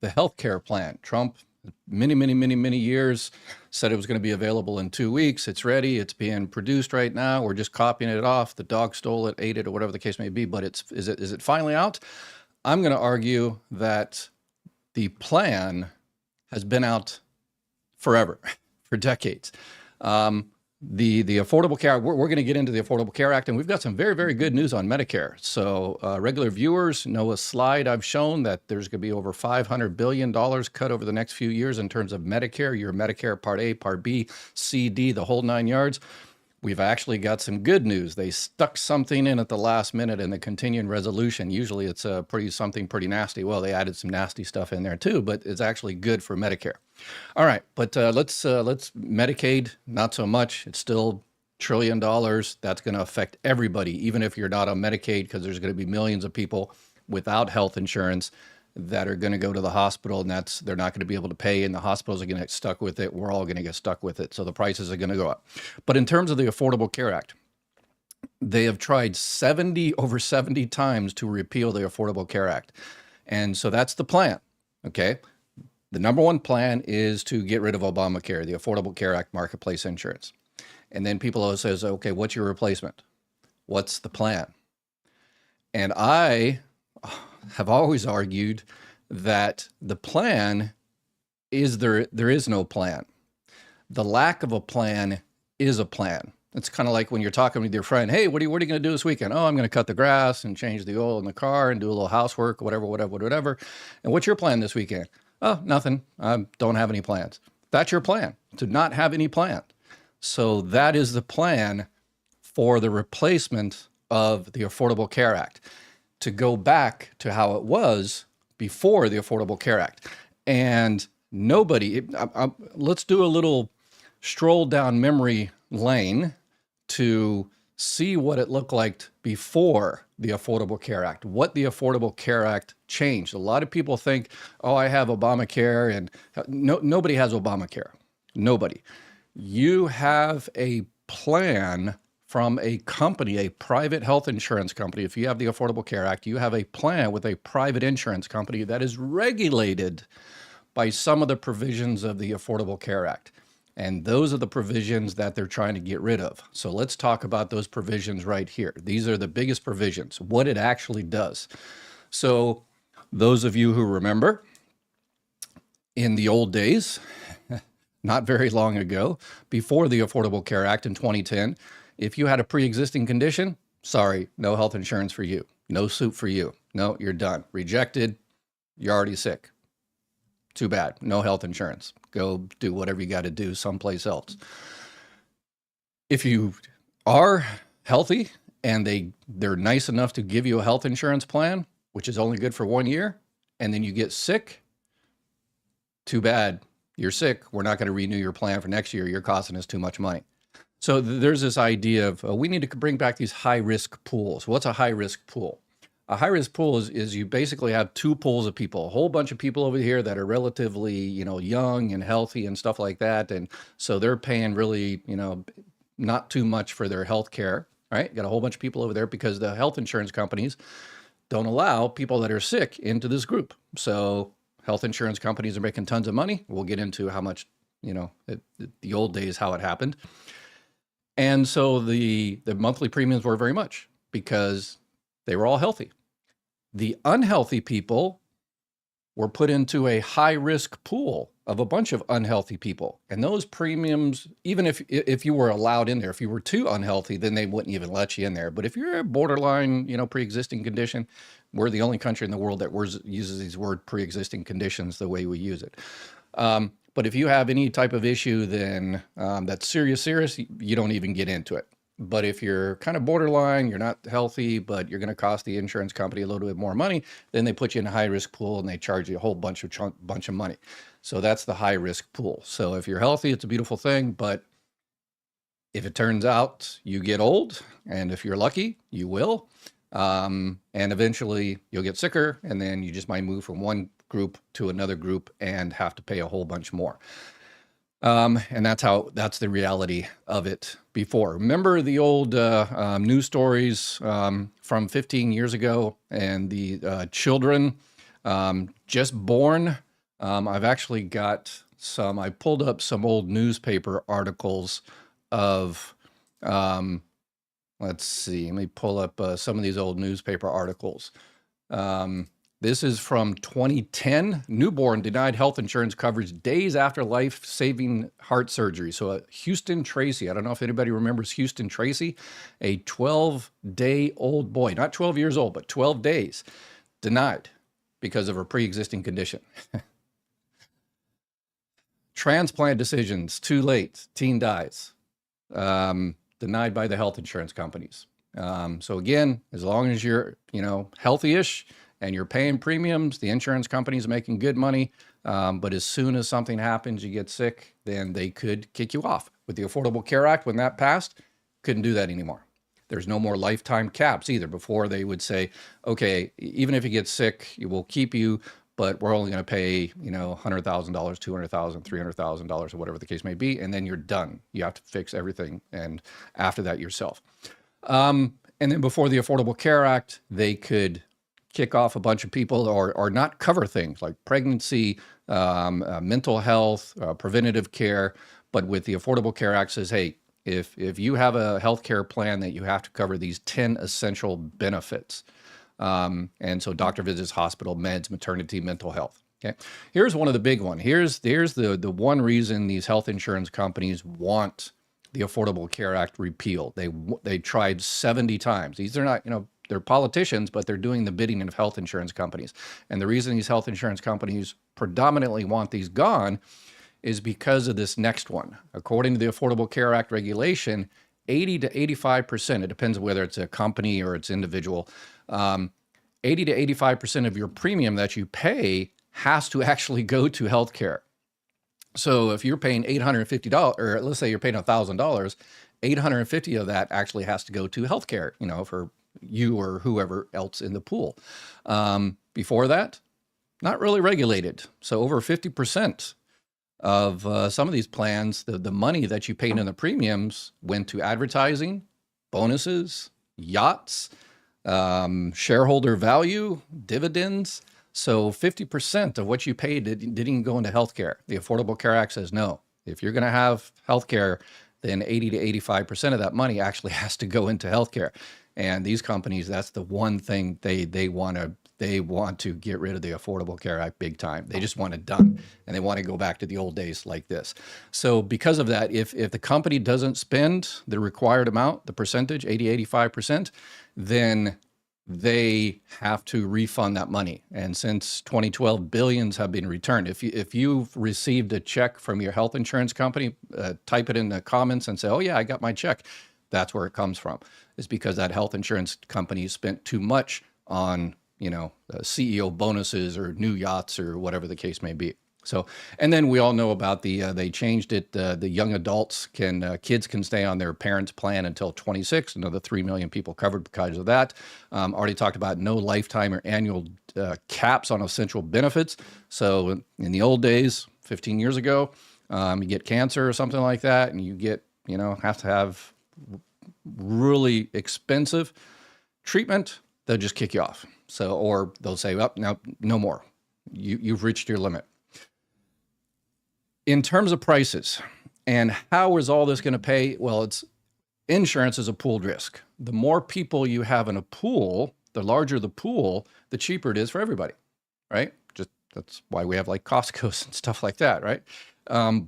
the healthcare plan. Trump, many years, said it was going to be available in 2 weeks. It's ready. It's being produced right now. We're just copying it off. The dog stole it, ate it, or whatever the case may be. But is it finally out? I'm going to argue that the plan has been out forever, for decades. The Affordable Care, we're going to get into the Affordable Care Act, and we've got some very good news on Medicare. So regular viewers know a slide I've shown that there's going to be over $500 billion cut over the next few years in terms of Medicare, your Medicare Part A, Part B, C, D, the whole 9 yards. We've actually got some good news. They stuck something in at the last minute in the continuing resolution. Usually it's something pretty nasty. Well, they added some nasty stuff in there too, but it's actually good for Medicare. All right, but let's Medicaid, not so much. It's still $1 trillion. That's going to affect everybody, even if you're not on Medicaid, because there's going to be millions of people without health insurance that are going to go to the hospital, and they're not going to be able to pay, and the hospitals are going to get stuck with it. We're all going to get stuck with it. So the prices are going to go up. But in terms of the Affordable Care Act, they have tried over 70 times to repeal the Affordable Care Act. And so that's the plan, okay? The number one plan is to get rid of Obamacare, the Affordable Care Act marketplace insurance. And then people always says, okay, what's your replacement? What's the plan? And I have always argued that the plan is there is no plan. The lack of a plan is a plan. It's kind of like when you're talking with your friend, hey, what are you going to do this weekend? Oh, I'm going to cut the grass and change the oil in the car and do a little housework, whatever. And what's your plan this weekend? Oh, nothing. I don't have any plans. That's your plan, to not have any plan. So that is the plan for the replacement of the Affordable Care Act, to go back to how it was before the Affordable Care Act. And let's do a little stroll down memory lane to see what it looked like before the Affordable Care Act, what the Affordable Care Act changed. A lot of people think, oh, I have Obamacare, and nobody has Obamacare. Nobody. You have a plan from a company, a private health insurance company. If you have the Affordable Care Act, you have a plan with a private insurance company that is regulated by some of the provisions of the Affordable Care Act. And those are the provisions that they're trying to get rid of. So let's talk about those provisions right here. These are the biggest provisions, what it actually does. So those of you who remember, in the old days, not very long ago, before the Affordable Care Act in 2010, if you had a pre-existing condition, sorry, no health insurance for you. No soup for you. No, you're done. Rejected. You're already sick. Too bad. No health insurance. Go do whatever you got to do someplace else. If you are healthy and they're nice enough to give you a health insurance plan, which is only good for 1 year, and then you get sick, too bad. You're sick. We're not going to renew your plan for next year. You're costing us too much money. So there's this idea of we need to bring back these high-risk pools. What's a high-risk pool? A high-risk pool is you basically have two pools of people, a whole bunch of people over here that are relatively, young and healthy and stuff like that. And so they're paying really, not too much for their health care, right? Got a whole bunch of people over there because the health insurance companies don't allow people that are sick into this group. So health insurance companies are making tons of money. We'll get into how much, the old days, how it happened. And so the monthly premiums were very much because they were all healthy. The unhealthy people were put into a high-risk pool of a bunch of unhealthy people. And those premiums, even if you were allowed in there, if you were too unhealthy, then they wouldn't even let you in there. But if you're a borderline, pre-existing condition, we're the only country in the world that uses these word pre-existing conditions the way we use it. But if you have any type of issue, then that's serious, you don't even get into it. But if you're kind of borderline, you're not healthy, but you're going to cost the insurance company a little bit more money, then they put you in a high-risk pool and they charge you a whole bunch of money. So that's the high-risk pool. So if you're healthy, it's a beautiful thing. But if it turns out you get old, and if you're lucky, you will, and eventually you'll get sicker, and then you just might move from one group to another group and have to pay a whole bunch more. And that's the reality of it before. Remember the old news stories from 15 years ago, and the children just born I've actually got some, I pulled up some old newspaper articles of, um, let's see, let me pull up some of these old newspaper articles. Um, this is from 2010. Newborn denied health insurance coverage days after life-saving heart surgery. So Houston Tracy, I don't know if anybody remembers Houston Tracy, a 12-day-old boy, not 12 years old, but 12 days, denied because of a pre-existing condition. Transplant decisions, too late, teen dies, denied by the health insurance companies. So again, as long as you're, healthy-ish and you're paying premiums, the insurance company's making good money. But as soon as something happens, you get sick, then they could kick you off. With the Affordable Care Act, when that passed, couldn't do that anymore. There's no more lifetime caps either. Before they would say, okay, even if you get sick, we'll keep you, but we're only going to pay, $100,000, $200,000, $300,000, or whatever the case may be, and then you're done. You have to fix everything, and after that yourself. And then before the Affordable Care Act, they could kick off a bunch of people or not cover things like pregnancy, mental health, preventative care. But with the Affordable Care Act says, hey, if you have a health care plan, that you have to cover these 10 essential benefits. And so doctor visits, hospital, meds, maternity, mental health. Okay. Here's one of the big one. Here's the one reason these health insurance companies want the Affordable Care Act repealed. They tried 70 times. These are not, they're politicians, but they're doing the bidding of health insurance companies. And the reason these health insurance companies predominantly want these gone is because of this next one. According to the Affordable Care Act regulation, 80 to 85%, it depends whether it's a company or it's individual, 80 to 85% of your premium that you pay has to actually go to healthcare. So if you're paying $850, or let's say you're paying $1,000, 850 of that actually has to go to healthcare, for you or whoever else in the pool. Before that, not really regulated. So over 50% of some of these plans, the money that you paid in the premiums went to advertising, bonuses, yachts, shareholder value, dividends. So 50% of what you paid didn't even go into healthcare. The Affordable Care Act says no. If you're going to have healthcare, then 80 to 85% of that money actually has to go into healthcare. And these companies, that's the one thing they want to get rid of the Affordable Care Act big time. They just want it done, and they want to go back to the old days like this. So because of that, if the company doesn't spend the required amount, the percentage, 80, 85%, then they have to refund that money. And since 2012, billions have been returned. If you've received a check from your health insurance company, type it in the comments and say, oh yeah, I got my check. That's where it comes from. It's because that health insurance company spent too much on, CEO bonuses or new yachts or whatever the case may be. So, and then we all know about they changed it. The young adults kids can stay on their parents' plan until 26. Another 3 million people covered because of that. Already talked about no lifetime or annual caps on essential benefits. So in the old days, 15 years ago, you get cancer or something like that, and you get, have to have really expensive treatment, they'll just kick you off. So, or they'll say, oh, no more. You've reached your limit. In terms of prices and how is all this going to pay? Well, insurance is a pooled risk. The more people you have in a pool, the larger the pool, the cheaper it is for everybody, right? That's why we have like Costco's and stuff like that, right?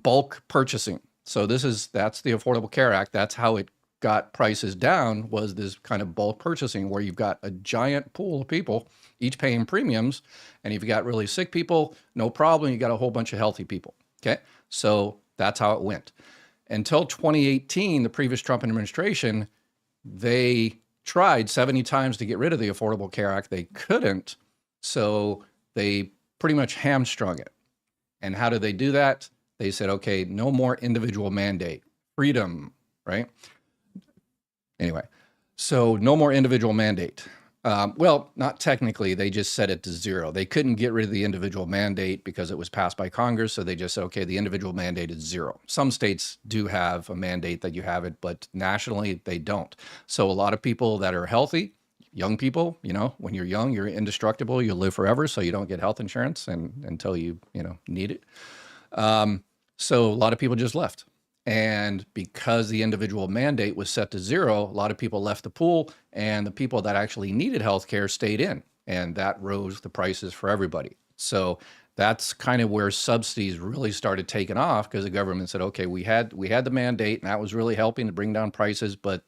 Bulk purchasing. So that's the Affordable Care Act. That's how it got prices down, was this kind of bulk purchasing where you've got a giant pool of people, each paying premiums. And if you got really sick people, no problem. You got a whole bunch of healthy people. Okay, so that's how it went. Until 2018, the previous Trump administration, they tried 70 times to get rid of the Affordable Care Act. They couldn't, so they pretty much hamstrung it. And how did they do that? They said, okay, no more individual mandate, freedom, right? Anyway, so no more individual mandate. Well, not technically, they just set it to zero. They couldn't get rid of the individual mandate because it was passed by Congress. So they just said, okay, the individual mandate is zero. Some states do have a mandate that you have it, but nationally they don't. So a lot of people that are healthy, young people, when you're young, you're indestructible, you'll live forever, so you don't get health insurance until you need it. So a lot of people just left. And because the individual mandate was set to zero, a lot of people left the pool, and the people that actually needed health care stayed in, and that rose the prices for everybody. So that's kind of where subsidies really started taking off, because the government said, okay, we had the mandate, and that was really helping to bring down prices, but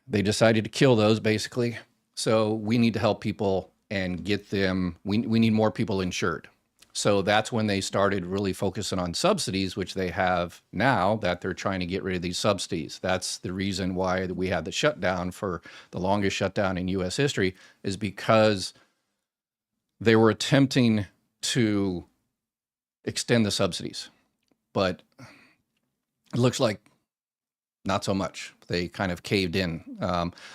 they decided to kill those basically. So we need to help people and get them, we need more people insured. So that's when they started really focusing on subsidies, which they have now, that they're trying to get rid of these subsidies. That's the reason why we had the shutdown, for the longest shutdown in US history, is because they were attempting to extend the subsidies, but it looks like not so much. They kind of caved in.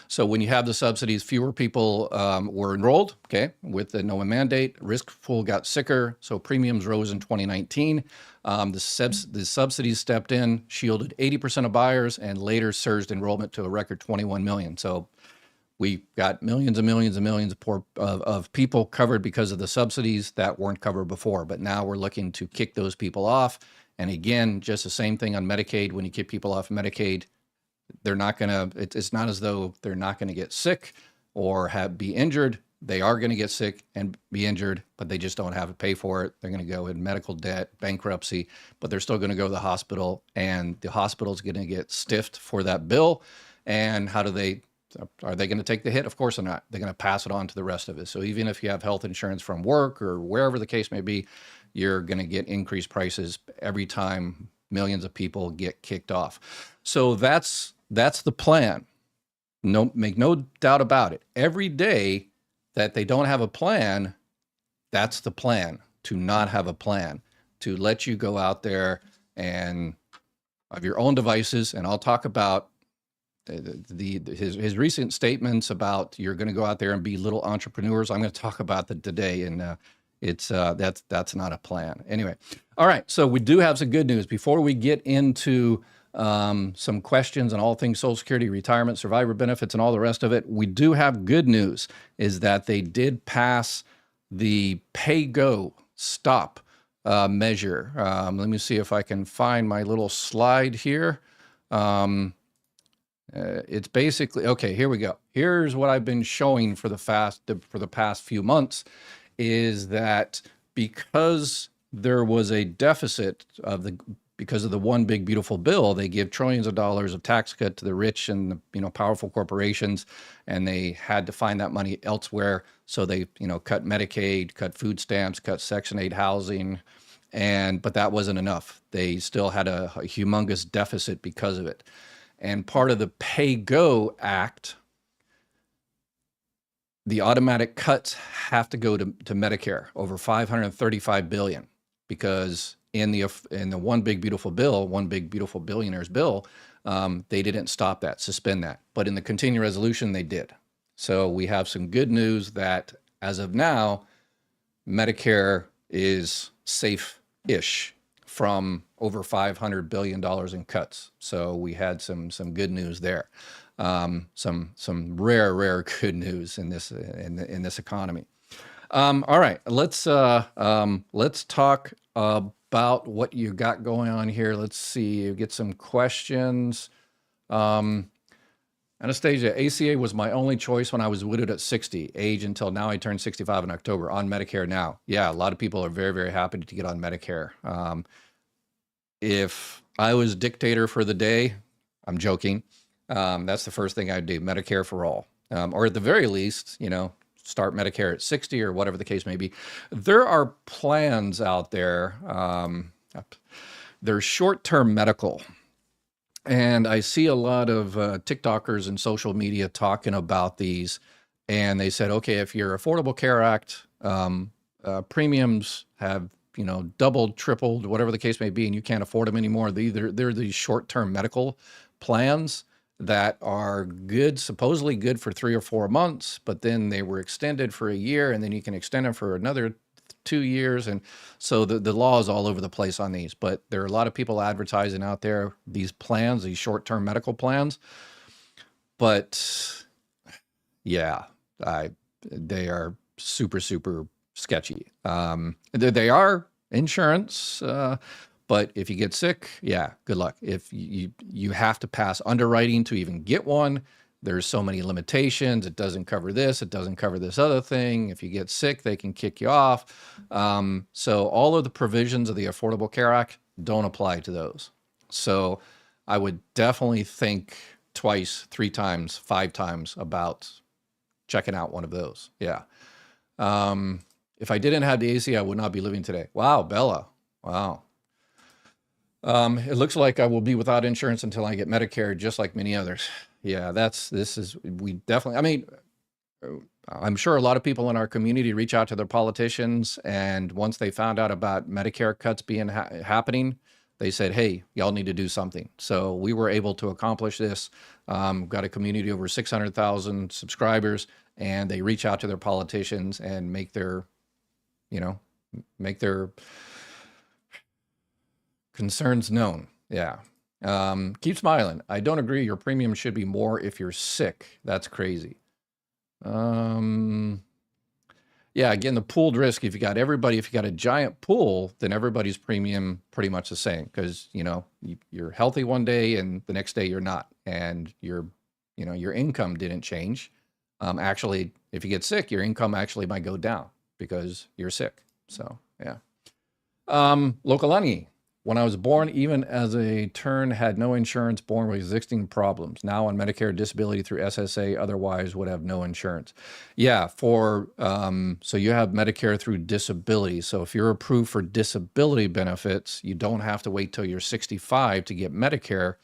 So when you have the subsidies, fewer people were enrolled, okay, with the NOAA mandate. Risk pool got sicker, so premiums rose in 2019. The subsidies stepped in, shielded 80% of buyers, and later surged enrollment to a record 21 million. So we got millions and millions and millions of people covered because of the subsidies that weren't covered before. But now we're looking to kick those people off. And again, just the same thing on Medicaid. When you kick people off Medicaid, they're not going to, it's not as though they're not going to get sick or be injured. They are going to get sick and be injured, but they just don't have to pay for it. They're going to go in medical debt, bankruptcy, but they're still going to go to the hospital, and the hospital's going to get stiffed for that bill. And are they going to take the hit? Of course they're not. They're going to pass it on to the rest of us. So even if you have health insurance from work or wherever the case may be, you're going to get increased prices every time millions of people get kicked off. So that's the plan. Make no doubt about it. Every day that they don't have a plan, that's the plan, to not have a plan, to let you go out there and have your own devices. And I'll talk about his recent statements about you're going to go out there and be little entrepreneurs. I'm going to talk about that today, and that's not a plan. Anyway, all right. So we do have some good news before we get into some questions on all things Social Security, retirement, survivor benefits, and all the rest of it. We do have good news, is that they did pass the pay-go stop measure. Let me see if I can find my little slide here. It's basically, okay, here we go. Here's what I've been showing for the past few months, is that because there was a deficit because of the one big beautiful bill, they give trillions of dollars of tax cut to the rich and the powerful corporations, and they had to find that money elsewhere. So they cut Medicaid, cut food stamps, cut Section 8 housing, but that wasn't enough. They still had a humongous deficit because of it. And part of the Pay-Go Act, the automatic cuts have to go to Medicare, over $535 billion, because in the one big beautiful bill, one big beautiful billionaires bill, they didn't stop that, suspend that. But in the continuing resolution, they did. So we have some good news that as of now, Medicare is safe-ish from over $500 billion in cuts. So we had some good news there. Some rare good news in this economy. All right, let's talk about what you got going on here. Let's see, get some questions. Anastasia, ACA was my only choice when I was widowed at 60, age until now. I turned 65 in October, on Medicare now. Yeah, a lot of people are very, very happy to get on Medicare. If I was dictator for the day, I'm joking, that's the first thing I'd do, Medicare for all. Or at the very least, start Medicare at 60 or whatever the case may be. There are plans out there. There's short-term medical. And I see a lot of TikTokers and social media talking about these. And they said, okay, if your Affordable Care Act premiums have doubled, tripled, whatever the case may be, and you can't afford them anymore, they're these short-term medical plans that are good, supposedly good for 3 or 4 months, but then they were extended for a year, and then you can extend them for another 2 years. And so the law is all over the place on these, but there are a lot of people advertising out there, these plans, these short-term medical plans. But Yeah, they are super, super sketchy. They are insurance, but if you get sick, yeah, good luck. If you have to pass underwriting to even get one, there's so many limitations. It doesn't cover this. It doesn't cover this other thing. If you get sick, they can kick you off. So all of the provisions of the Affordable Care Act don't apply to those. So I would definitely think twice, 3 times, 5 times about checking out one of those. Yeah. If I didn't have the AC, I would not be living today. Wow, Bella. Wow. It looks like I will be without insurance until I get Medicare, just like many others. Yeah, we definitely, I mean, I'm sure a lot of people in our community reach out to their politicians, and once they found out about Medicare cuts being happening, they said, hey, y'all need to do something. So we were able to accomplish this. Got a community over 600,000 subscribers, and they reach out to their politicians and make their concerns known. Yeah. Keep smiling. I don't agree. Your premium should be more if you're sick. That's crazy. Yeah, again, the pooled risk, if you got a giant pool, then everybody's premium pretty much the same, because, you're healthy one day and the next day you're not. And your income didn't change. Actually, if you get sick, your income actually might go down because you're sick. So, yeah. Lokalani. When I was born, even as a turn, had no insurance, born with existing problems. Now on Medicare disability through SSA, otherwise would have no insurance. Yeah, so you have Medicare through disability. So if you're approved for disability benefits, you don't have to wait till you're 65 to get Medicare.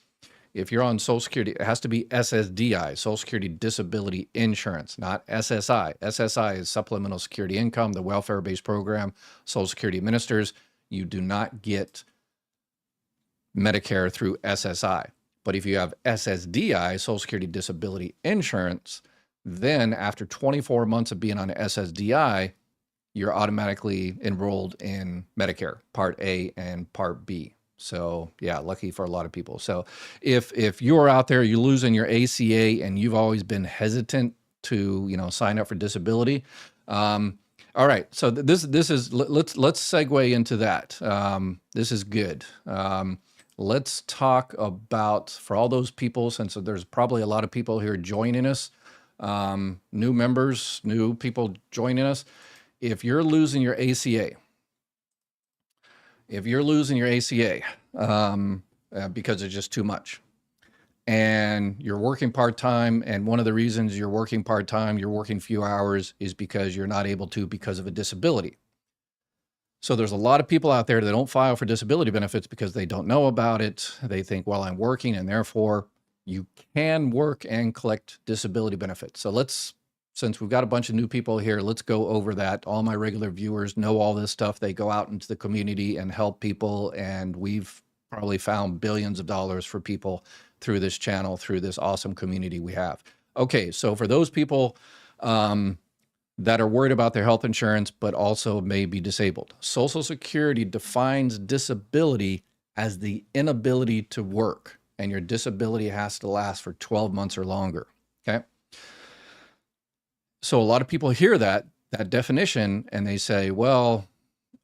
If you're on Social Security, it has to be SSDI, Social Security Disability Insurance, not SSI. SSI is Supplemental Security Income, the welfare-based program Social Security administers. You do not get Medicare through SSI. But if you have SSDI, Social Security Disability Insurance, then after 24 months of being on SSDI, you're automatically enrolled in Medicare, Part A and Part B. So yeah, lucky for a lot of people. So if you're out there, you're losing your ACA and you've always been hesitant to, sign up for disability. All right. So let's segue into that. This is good. Let's talk about, for all those people, since there's probably a lot of people here joining us, new members, new people joining us. If you're losing your ACA, because it's just too much, and you're working part-time, and one of the reasons you're working part-time, you're working few hours, is because you're not able to because of a disability. So there's a lot of people out there that don't file for disability benefits because they don't know about it. They think, well, I'm working, and therefore you can work and collect disability benefits. So since we've got a bunch of new people here, let's go over that. All my regular viewers know all this stuff. They go out into the community and help people, and we've probably found billions of dollars for people through this channel, through this awesome community we have. Okay, so for those people that are worried about their health insurance, but also may be disabled, Social Security defines disability as the inability to work, and your disability has to last for 12 months or longer, okay? So a lot of people hear that definition, and they say, well,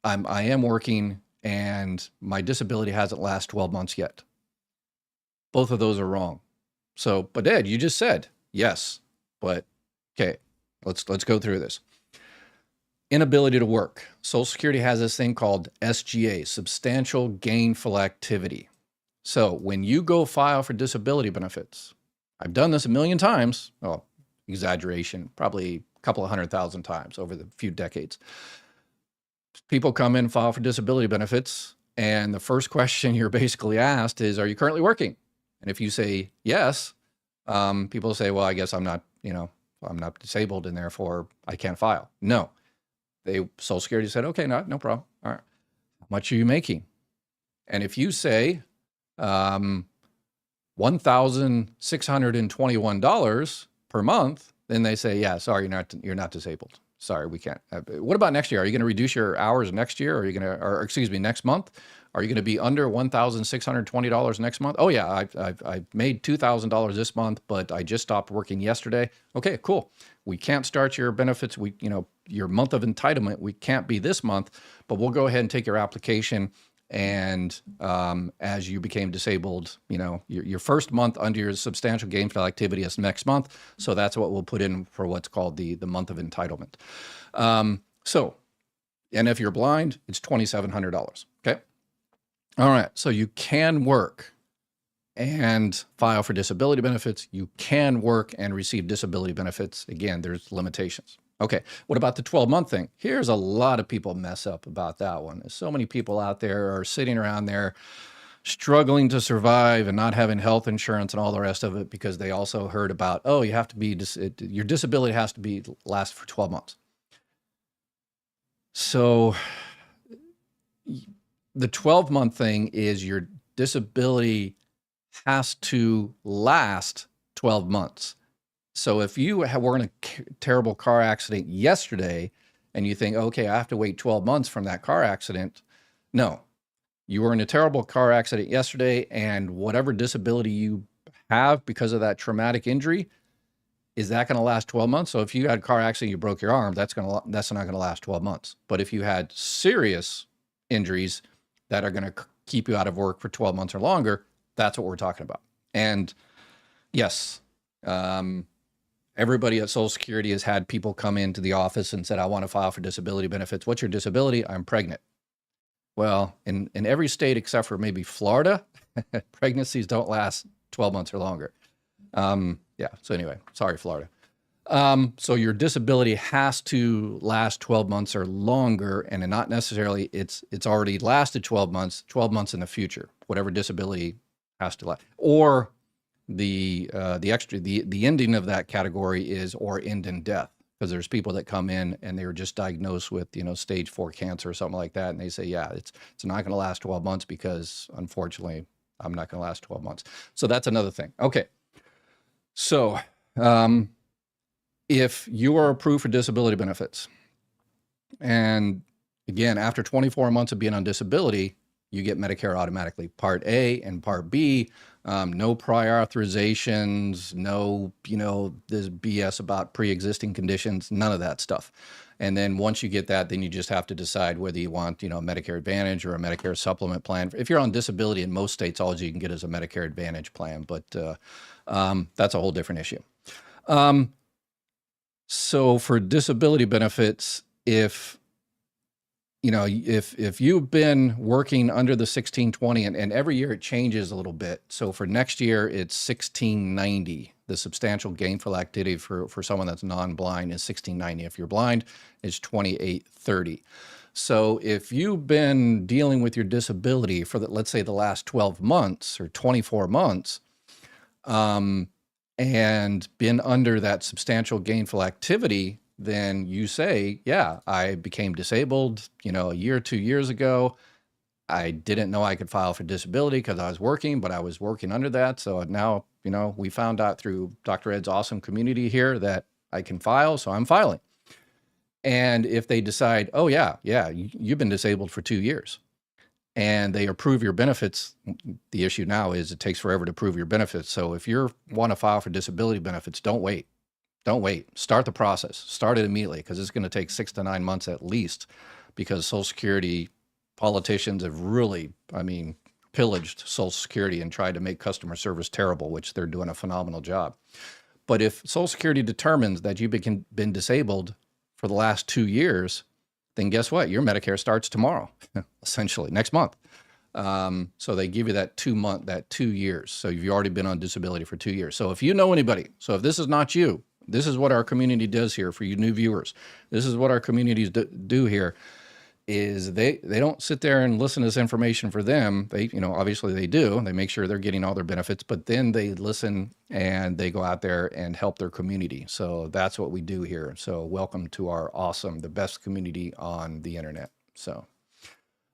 I am working and my disability hasn't lasted 12 months yet. Both of those are wrong. So, but Ed, you just said, yes, but okay, let's go through this. Inability to work. Social Security has this thing called SGA, substantial gainful activity. So when you go file for disability benefits, I've done this a million times. Well, exaggeration, probably a couple of 100,000 times over the few decades. People come in, file for disability benefits, and the first question you're basically asked is, are you currently working? And if you say yes, people say, well, I guess I'm not disabled and therefore I can't file. No, Social Security said, okay, no problem. All right. How much are you making? And if you say $1,621 per month, then they say, yeah, sorry, you're not disabled. Sorry, we can't. What about next year? Are you going to reduce your hours next year? Or are you going to, or excuse me, next month? Are you going to be under $1,620 next month? Oh yeah, I've made $2,000 this month, but I just stopped working yesterday. Okay, cool. We can't start your benefits. Your month of entitlement, we can't be this month, but we'll go ahead and take your application. And as you became disabled, your first month under your substantial gainful activity is next month. So that's what we'll put in for what's called the month of entitlement. And if you're blind, it's $2,700. Okay. All right. So you can work and file for disability benefits. You can work and receive disability benefits. Again, there's limitations. Okay, what about the 12-month thing? Here's a lot of people mess up about that one. There's so many people out there are sitting around there struggling to survive and not having health insurance and all the rest of it because they also heard about, oh, you have to be, your disability has to last for 12 months. So the 12-month thing is your disability has to last 12 months. So if you were in a terrible car accident yesterday and you think, okay, I have to wait 12 months from that car accident. No, you were in a terrible car accident yesterday and whatever disability you have because of that traumatic injury, is that going to last 12 months? So if you had a car accident, you broke your arm, that's not going to last 12 months. But if you had serious injuries that are going to keep you out of work for 12 months or longer, that's what we're talking about. And yes, everybody at Social Security has had people come into the office and said, I want to file for disability benefits. What's your disability? I'm pregnant. Well, in every state except for maybe Florida, pregnancies don't last 12 months or longer. Yeah, so anyway, sorry, Florida. So your disability has to last 12 months or longer, and not necessarily it's already lasted 12 months in the future, whatever disability has to last. Or the ending of that category is or end in death, because there's people that come in and they were just diagnosed with stage 4 cancer or something like that, and they say, yeah, it's not going to last 12 months because unfortunately I'm not going to last 12 months. So that's another thing. Okay, so if you are approved for disability benefits, and again after 24 months of being on disability, you get Medicare automatically, Part A and Part B. No prior authorizations, no, this BS about pre-existing conditions, none of that stuff. And then once you get that, then you just have to decide whether you want, Medicare Advantage or a Medicare supplement plan. If you're on disability in most states, all you can get is a Medicare Advantage plan, but that's a whole different issue. So for disability benefits, if you've been working under the 1620, and every year it changes a little bit. So for next year, it's 1690. The substantial gainful activity for someone that's non-blind is 1690. If you're blind, it's 2830. So if you've been dealing with your disability for, let's say, the last 12 months or 24 months, and been under that substantial gainful activity, then you say, yeah, I became disabled, a year, 2 years ago. I didn't know I could file for disability because I was working, but I was working under that. So now, we found out through Dr. Ed's awesome community here that I can file, so I'm filing. And if they decide, oh yeah, you've been disabled for 2 years, and they approve your benefits, the issue now is it takes forever to prove your benefits. So if you want to file for disability benefits, don't wait. Don't wait. Start the process. Start it immediately, because it's going to take 6 to 9 months at least, because Social Security politicians have really, pillaged Social Security and tried to make customer service terrible, which they're doing a phenomenal job. But if Social Security determines that you've been disabled for the last 2 years, then guess what? Your Medicare starts tomorrow, essentially, next month. So they give you that 2 years. So you've already been on disability for 2 years. So if you know anybody, so if this is not you, this is what our community does here for you new viewers. This is what our communities do here, is they don't sit there and listen to this information for them. They, obviously they do. They make sure they're getting all their benefits, but then they listen and they go out there and help their community. So that's what we do here. So welcome to our the best community on the internet. So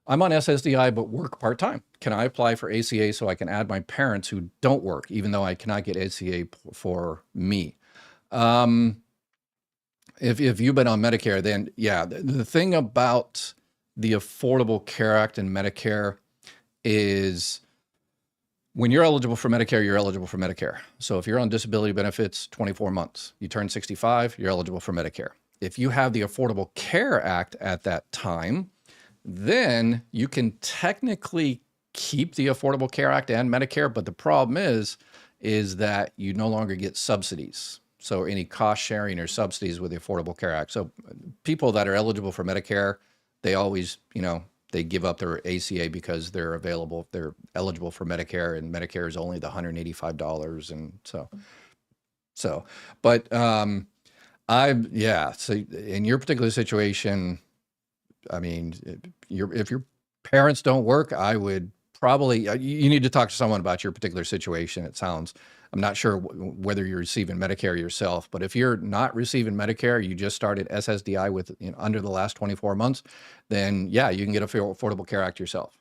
I'm on SSDI, but work part-time. Can I apply for ACA so I can add my parents who don't work, even though I cannot get ACA for me? If you've been on Medicare, then yeah, the thing about the Affordable Care Act and Medicare, is when you're eligible for Medicare, you're eligible for Medicare. So if you're on disability benefits, 24 months, you turn 65, you're eligible for Medicare. If you have the Affordable Care Act at that time, then you can technically keep the Affordable Care Act and Medicare, but the problem is that you no longer get subsidies. So any cost sharing or subsidies with the Affordable Care Act. So people that are eligible for Medicare, they always, they give up their ACA because they're eligible for Medicare, and Medicare is only the $185. And but so in your particular situation, I mean, if your parents don't work, I would probably, you need to talk to someone about your particular situation. I'm not sure whether you're receiving Medicare yourself, but if you're not receiving Medicare, you just started SSDI under the last 24 months, then yeah, you can get Affordable Care Act yourself.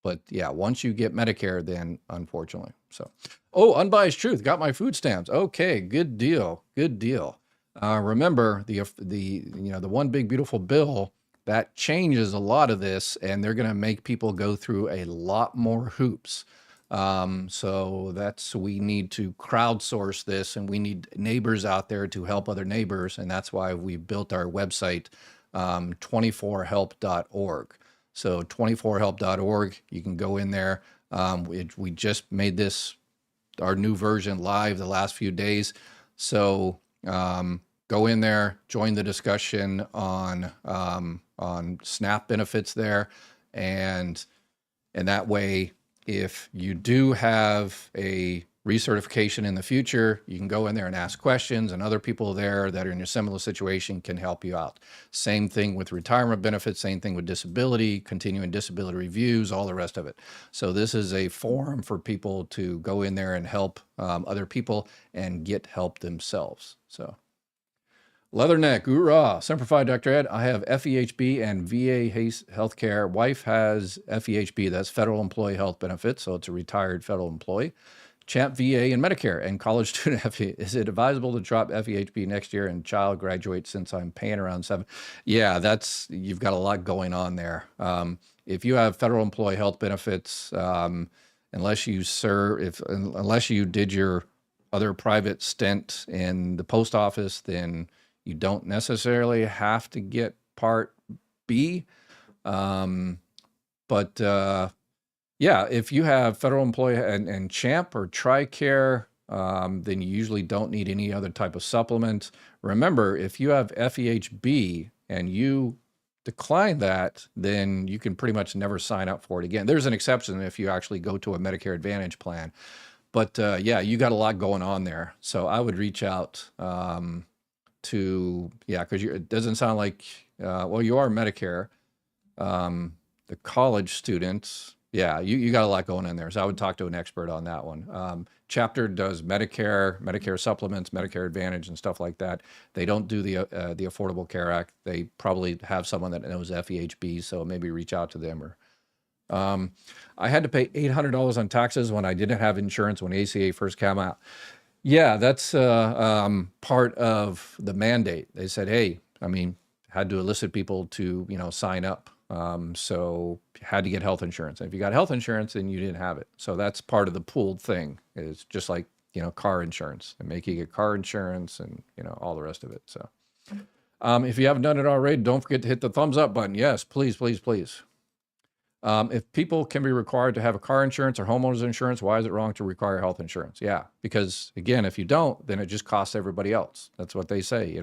But yeah, once you get Medicare, then unfortunately. So, unbiased truth, got my food stamps. Okay, good deal, good deal. Remember the one big beautiful bill that changes a lot of this, and they're going to make people go through a lot more hoops. So we need to crowdsource this, and we need neighbors out there to help other neighbors. And that's why we built our website, 24help.org. So 24help.org, you can go in there. We just made our new version live the last few days. So, go in there, join the discussion on SNAP benefits there. And that way, if you do have a recertification in the future, you can go in there and ask questions, and other people there that are in a similar situation can help you out. Same thing with retirement benefits, same thing with disability, continuing disability reviews, all the rest of it. So this is a forum for people to go in there and help other people and get help themselves. So Leatherneck, hoorah. Simplified, Dr. Ed. I have FEHB and VA healthcare. Wife has FEHB, that's Federal Employee Health Benefits, so it's a retired federal employee. Champ VA and Medicare and college student FE. Is it advisable to drop FEHB next year and child graduate since I'm paying around $7? Yeah, you've got a lot going on there. If you have federal employee health benefits, unless you did your other private stint in the post office, then you don't necessarily have to get Part B. Yeah, if you have federal employee and CHAMP or TRICARE, then you usually don't need any other type of supplement. Remember, if you have FEHB and you decline that, then you can pretty much never sign up for it again. There's an exception if you actually go to a Medicare Advantage plan. But yeah, you got a lot going on there. So I would reach out because it doesn't sound like, you are Medicare, the college students. Yeah, you got a lot going in there. So I would talk to an expert on that one. Chapter does Medicare supplements, Medicare Advantage, and stuff like that. They don't do the Affordable Care Act. They probably have someone that knows FEHB, so maybe reach out to them. Or I had to pay $800 on taxes when I didn't have insurance when ACA first came out. Yeah, that's part of the mandate. They said, hey, had to elicit people to, sign up. So had to get health insurance. And if you got health insurance, then you didn't have it. So that's part of the pooled thing. It's just like, car insurance, and make you get car insurance and, all the rest of it. So if you haven't done it already, don't forget to hit the thumbs up button. Yes, please, please, please. If people can be required to have a car insurance or homeowners insurance, why is it wrong to require health insurance? Yeah, because again, if you don't, then it just costs everybody else. That's what they say.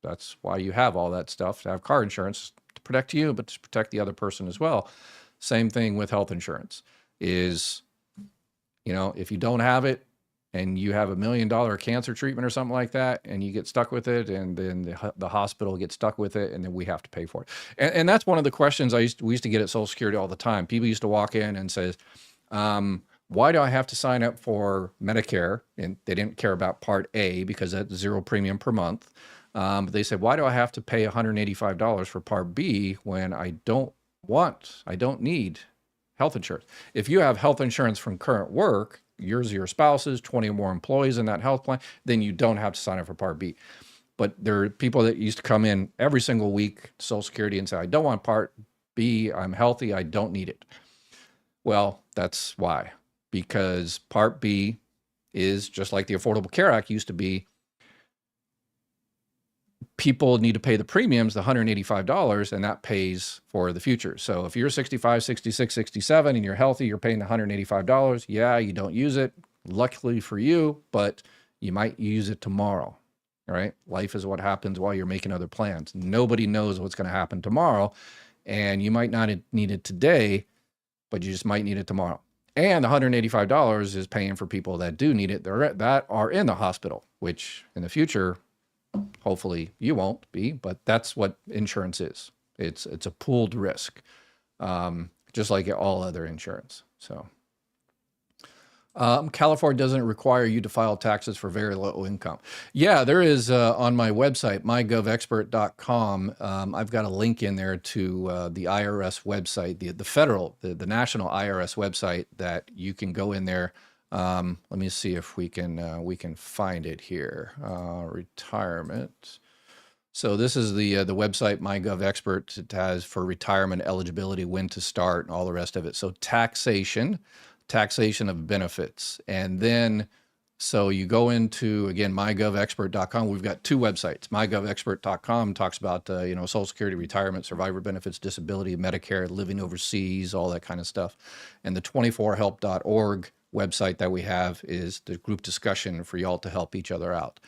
That's why you have all that stuff, to have car insurance, to protect you, but to protect the other person as well. Same thing with health insurance is, if you don't have it and you have $1 million cancer treatment or something like that, and you get stuck with it, and then the hospital gets stuck with it, and then we have to pay for it. And that's one of the questions we used to get at Social Security all the time. People used to walk in and say, why do I have to sign up for Medicare? And they didn't care about Part A because that's $0 premium per month. But they said, why do I have to pay $185 for Part B when I don't need health insurance? If you have health insurance from current work, yours or your spouse's, 20 or more employees in that health plan, then you don't have to sign up for Part B. But there are people that used to come in every single week to Social Security and say, I don't want Part B, I'm healthy, I don't need it. Well, that's why, because Part B is just like the Affordable Care Act used to be. People need to pay the premiums, the $185, and that pays for the future. So if you're 65, 66, 67, and you're healthy, you're paying the $185. Yeah, you don't use it, luckily for you, but you might use it tomorrow, right? Life is what happens while you're making other plans. Nobody knows what's going to happen tomorrow, and you might not need it today, but you just might need it tomorrow. And the $185 is paying for people that do need it, that are in the hospital, which in the future, hopefully you won't be, but that's what insurance is. It's a pooled risk, just like all other insurance. So California doesn't require you to file taxes for very low income. Yeah, there is on my website, mygovexpert.com. I've got a link in there to the IRS website, the federal, the national IRS website, that you can go in there. Let me see if we can find it here. Retirement. So this is the website, MyGovExpert. It has for retirement eligibility, when to start, and all the rest of it. So taxation of benefits. And then, so you go into, again, mygovexpert.com. We've got two websites. mygovexpert.com talks about, Social Security, retirement, survivor benefits, disability, Medicare, living overseas, all that kind of stuff. And the 24help.org website that we have is the group discussion for y'all to help each other out.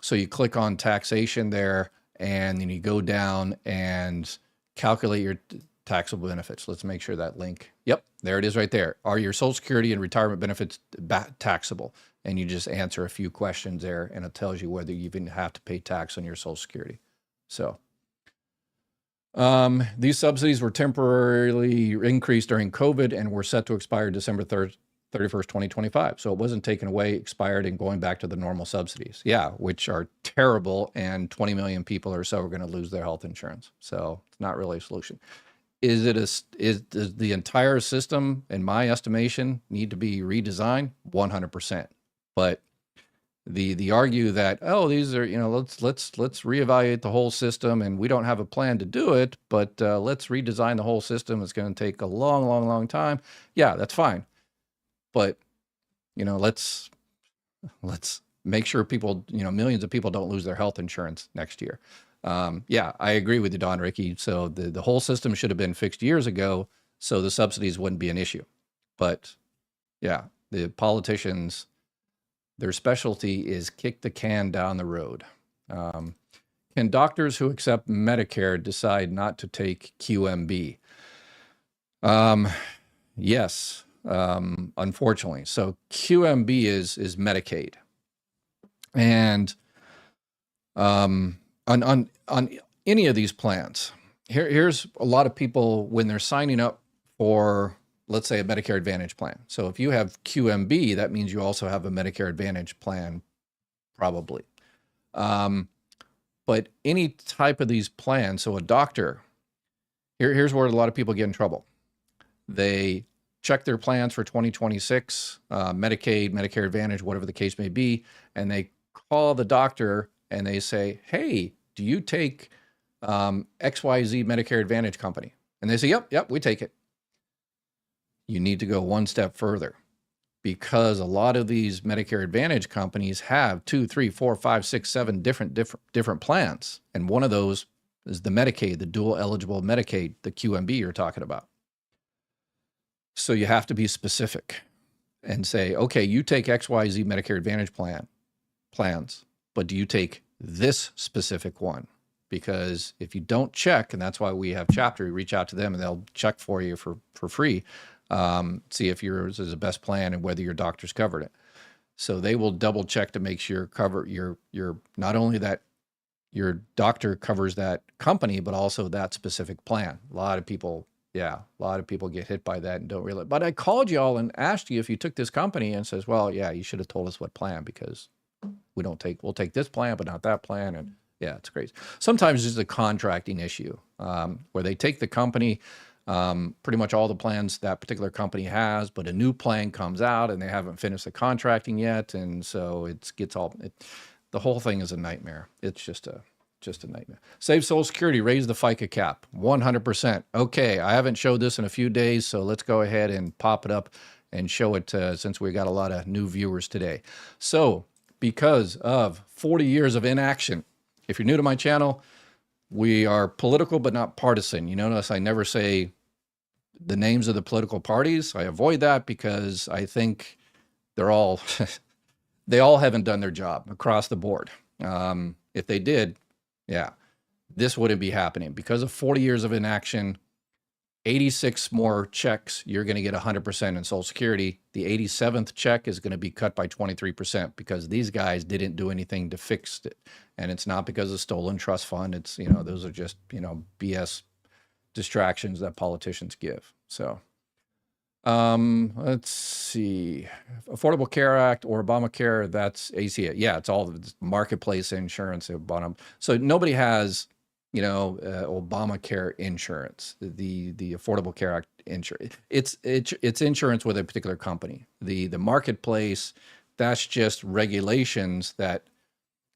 So you click on taxation there, and then you go down and calculate your taxable benefits. Let's make sure that link. Yep, there it is right there. Are your Social Security and retirement benefits taxable? And you just answer a few questions there, and it tells you whether you even have to pay tax on your Social Security. So these subsidies were temporarily increased during COVID and were set to expire December 31st, 2025. So it wasn't taken away, expired, and going back to the normal subsidies. Yeah, which are terrible, and 20 million people or so are going to lose their health insurance. So it's not really a solution. Does the entire system, in my estimation, need to be redesigned? 100%. But the argue that, oh, these are, let's reevaluate the whole system, and we don't have a plan to do it, but let's redesign the whole system. It's going to take a long, long, long time. Yeah, that's fine. But let's make sure people, millions of people don't lose their health insurance next year. Yeah, I agree with you, Don Ricky. So the whole system should have been fixed years ago, so the subsidies wouldn't be an issue. But yeah, the politicians, their specialty is kick the can down the road. Can doctors who accept Medicare decide not to take QMB? Yes, unfortunately. So QMB is Medicaid. And on any of these plans, here's a lot of people when they're signing up for, let's say, a Medicare Advantage plan. So if you have QMB, that means you also have a Medicare Advantage plan, probably. But any type of these plans, so a doctor, here's where a lot of people get in trouble. They check their plans for 2026, Medicaid, Medicare Advantage, whatever the case may be, and they call the doctor and they say, hey, do you take XYZ Medicare Advantage company? And they say, yep, we take it. You need to go one step further, because a lot of these Medicare Advantage companies have 2, 3, 4, 5, 6, 7 different plans. And one of those is the Medicaid, the dual eligible Medicaid, the QMB you're talking about. So you have to be specific and say, okay, you take XYZ Medicare Advantage plans, but do you take this specific one? Because if you don't check, and that's why we have Chapter, you reach out to them and they'll check for you for free, see if yours is the best plan and whether your doctor's covered it. So they will double check to make sure you're not only that your doctor covers that company, but also that specific plan. A lot of people get hit by that and don't realize. But I called y'all and asked you if you took this company, and says, well, yeah, you should have told us what plan, because we'll take this plan, but not that plan. And yeah, it's crazy. Sometimes it's a contracting issue, where they take the company, pretty much all the plans that particular company has, but a new plan comes out and they haven't finished the contracting yet. And so the whole thing is a nightmare. It's just just a nightmare. Save Social Security, raise the FICA cap, 100%. Okay, I haven't showed this in a few days, so let's go ahead and pop it up and show it since we got a lot of new viewers today. So, because of 40 years of inaction, if you're new to my channel, we are political but not partisan. You notice I never say the names of the political parties. I avoid that because I think they're all, they all haven't done their job across the board. If they did, yeah, this wouldn't be happening. Because of 40 years of inaction, 86 more checks, you're going to get 100% in Social Security. The 87th check is going to be cut by 23% because these guys didn't do anything to fix it. And it's not because of stolen trust fund. It's, you know, those are just, you know, BS distractions that politicians give. So let's see, Affordable Care Act or Obamacare, that's ACA. Yeah, it's all the marketplace insurance at bottom. So nobody has, you know, Obamacare insurance, the Affordable Care Act insurance. It's insurance with a particular company. The marketplace, that's just regulations that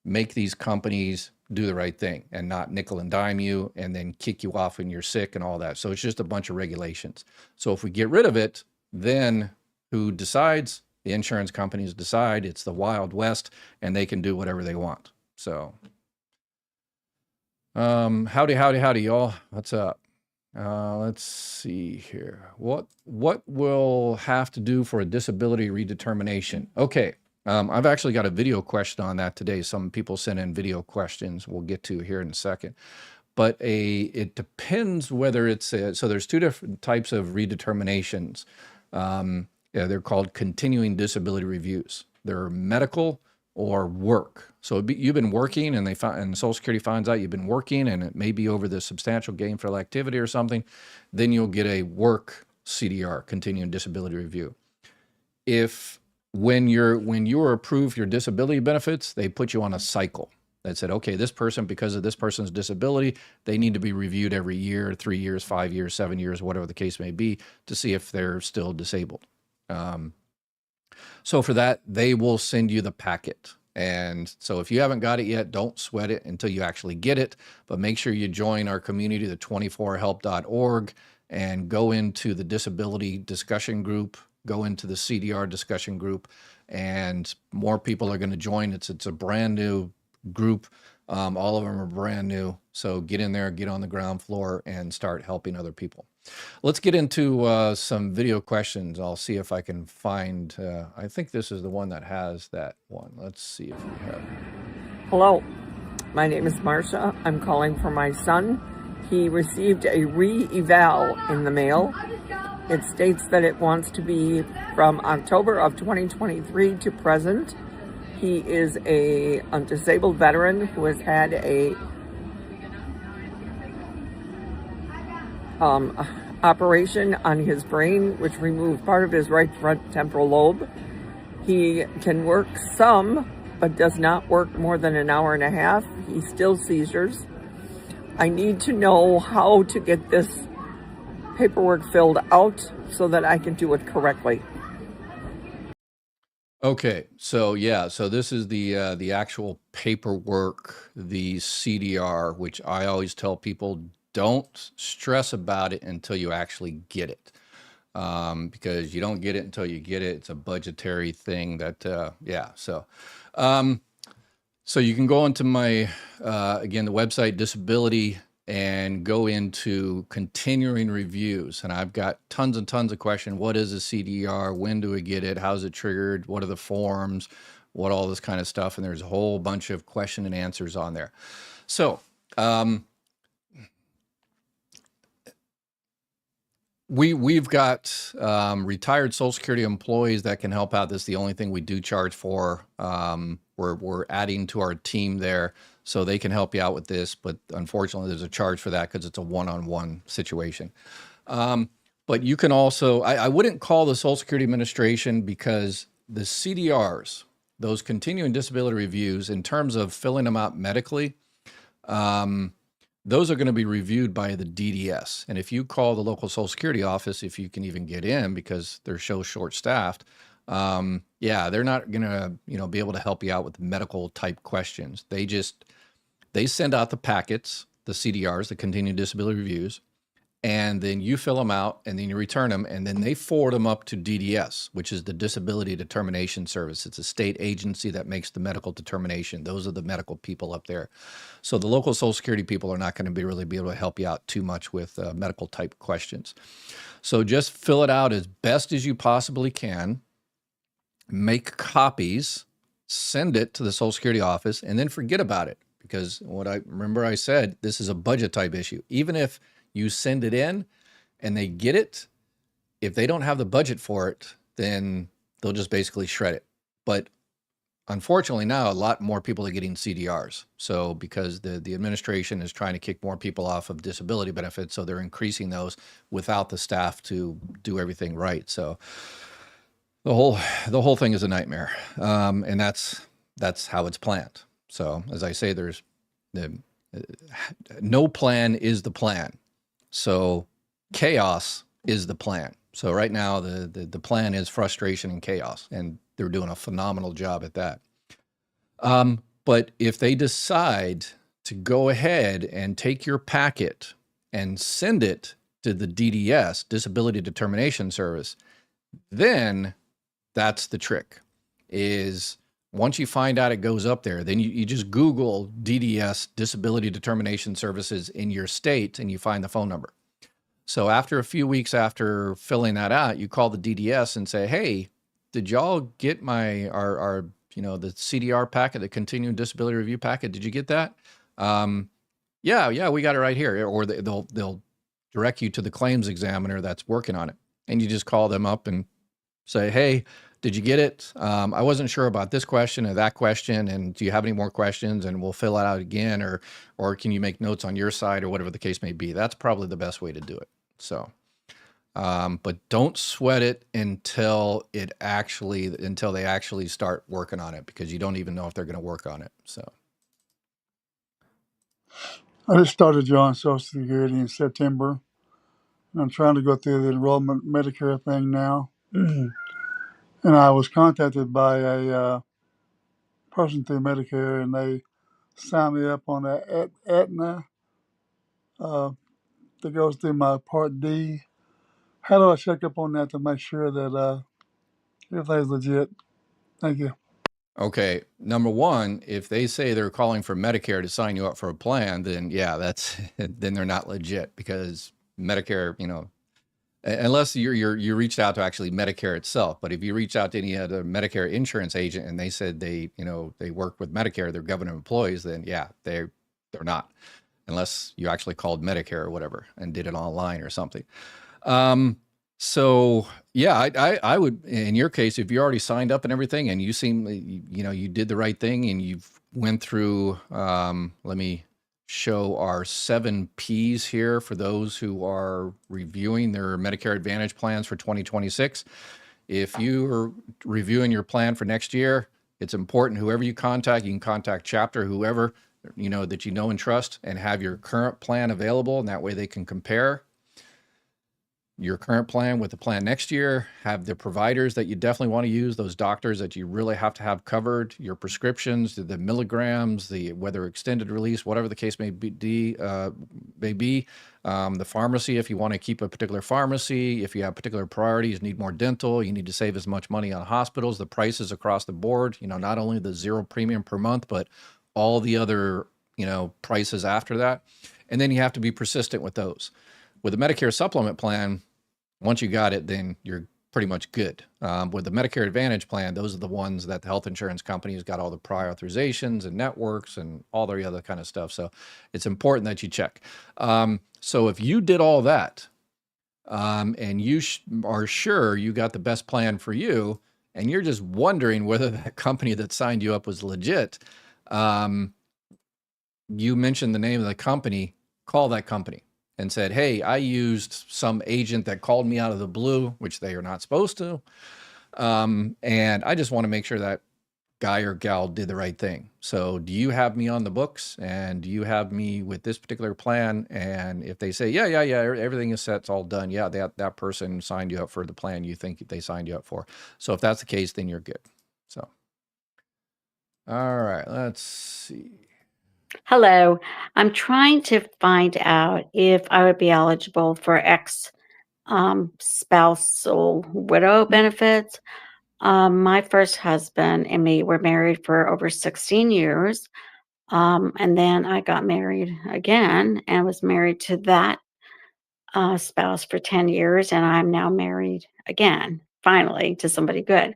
make these companies do the right thing and not nickel and dime you and then kick you off when you're sick and all that. So it's just a bunch of regulations. So if we get rid of it, then who decides? The insurance companies decide. It's the Wild West and they can do whatever they want. So howdy, y'all. What's up? Let's see here. What will have to do for a disability redetermination? Okay. I've actually got a video question on that today. Some people sent in video questions we'll get to here in a second. But it depends whether it's, so there's two different types of redeterminations. Yeah, they're called continuing disability reviews. They're medical or work. So you've been working and and Social Security finds out you've been working and it may be over the substantial gainful activity or something, then you'll get a work CDR, continuing disability review. When you're approved your disability benefits, they put you on a cycle that said, okay, this person, because of this person's disability, they need to be reviewed every year, 3 years, 5 years, 7 years, whatever the case may be, to see if they're still disabled. So for that, they will send you the packet. And so if you haven't got it yet, don't sweat it until you actually get it, but make sure you join our community, the 24help.org, and go into the disability discussion group, go into the CDR discussion group, and more people are going to join. It's a brand new group. All of them are brand new. So get in there, get on the ground floor and start helping other people. Let's get into some video questions. I'll see if I can find, I think this is the one that has that one. Let's see if we have. Hello, my name is Marcia. I'm calling for my son. He received a re-eval in the mail. It states that it wants to be from October of 2023 to present. He is a disabled veteran who has had a operation on his brain, which removed part of his right front temporal lobe. He can work some, but does not work more than an hour and a half. He still seizures. I need to know how to get this paperwork filled out so that I can do it correctly. Okay, so yeah, so this is the actual paperwork, the CDR, which I always tell people don't stress about it until you actually get it, because you don't get it until you get it. It's a budgetary thing that yeah. So so you can go into my again the website disability and go into continuing reviews. And I've got tons and tons of questions. What is a CDR? When do we get it? How's it triggered? What are the forms? What all this kind of stuff. And there's a whole bunch of question and answers on there. So we've got retired Social Security employees that can help out. This is the only thing we do charge for. We're adding to our team there, so they can help you out with this. But unfortunately, there's a charge for that because it's a one-on-one situation. But you can also, I wouldn't call the Social Security Administration, because the CDRs, those continuing disability reviews, in terms of filling them out medically, those are going to be reviewed by the DDS. And if you call the local Social Security office, if you can even get in, because they're so short-staffed, yeah, they're not going to, be able to help you out with medical type questions. They just, They send out the packets, the CDRs, the continuing disability reviews, and then you fill them out and then you return them, and then they forward them up to DDS, which is the Disability Determination Service. It's a state agency that makes the medical determination. Those are the medical people up there. So the local Social Security people are not going to really be able to help you out too much with medical type questions. So just fill it out as best as you possibly can, make copies, send it to the Social Security office, and then forget about it. Because what I said, this is a budget type issue. Even if you send it in and they get it, if they don't have the budget for it, then they'll just basically shred it. But unfortunately now a lot more people are getting CDRs. So because the administration is trying to kick more people off of disability benefits, so they're increasing those without the staff to do everything right. So the whole thing is a nightmare. And that's how it's planned. So as I say, there's no plan is the plan. So chaos is the plan. So right now the plan is frustration and chaos, and they're doing a phenomenal job at that. But if they decide to go ahead and take your packet and send it to the DDS, Disability Determination Service, then that's the trick. Is once you find out it goes up there, then you just Google DDS, Disability Determination Services in your state, and you find the phone number. So after a few weeks after filling that out, you call the DDS and say, hey, did y'all get our the CDR packet, the Continuing Disability Review packet? Did you get that? Yeah, we got it right here. Or they'll direct you to the claims examiner that's working on it. And you just call them up and say, hey, did you get it? I wasn't sure about this question or that question, and do you have any more questions? And we'll fill it out again, or can you make notes on your side, or whatever the case may be. That's probably the best way to do it. So, but don't sweat it until they actually start working on it, because you don't even know if they're going to work on it. So, I just started drawing Social Security in September, and I'm trying to go through the enrollment Medicare thing now. And I was contacted by a person through Medicare, and they signed me up on that Aetna that goes through my Part D. How do I check up on that to make sure that everything's legit? Thank you. okay. Number one, if they say they're calling for Medicare to sign you up for a plan, then yeah, then they're not legit, because Medicare, unless you reached out to actually Medicare itself. But if you reach out to any other Medicare insurance agent and they said they work with Medicare, they're government employees, then yeah, they're not, unless you actually called Medicare or whatever and did it online or something. So yeah, I would, in your case, if you already signed up and everything, and you seem, you did the right thing, and you've went through, let me show our 7 Ps here for those who are reviewing their Medicare Advantage plans for 2026. If you are reviewing your plan for next year, it's important, whoever you can contact chapter, whoever, that you know and trust, and have your current plan available. And that way they can compare your current plan with the plan next year, have the providers that you definitely want to use, those doctors that you really have to have covered, your prescriptions, the milligrams, whether extended release, whatever the case may be, the pharmacy, if you want to keep a particular pharmacy, if you have particular priorities, need more dental, you need to save as much money on hospitals, the prices across the board, not only the 0 premium per month, but all the other, prices after that. And then you have to be persistent with those. With the Medicare supplement plan, once you got it, then you're pretty much good. With the Medicare Advantage plan, those are the ones that the health insurance companies got all the prior authorizations and networks and all the other kind of stuff. So it's important that you check. So if you did all that, and you are sure you got the best plan for you, and you're just wondering whether that company that signed you up was legit, you mentioned the name of the company, call that company and said, hey, I used some agent that called me out of the blue, which they are not supposed to. And I just want to make sure that guy or gal did the right thing. So do you have me on the books? And do you have me with this particular plan? And if they say, yeah, everything is set, it's all done. Yeah, that person signed you up for the plan you think they signed you up for. So if that's the case, then you're good. So, all right, let's see. Hello. I'm trying to find out if I would be eligible for spousal widow benefits. My first husband and me were married for over 16 years. And then I got married again and was married to that spouse for 10 years. And I'm now married again, finally, to somebody good.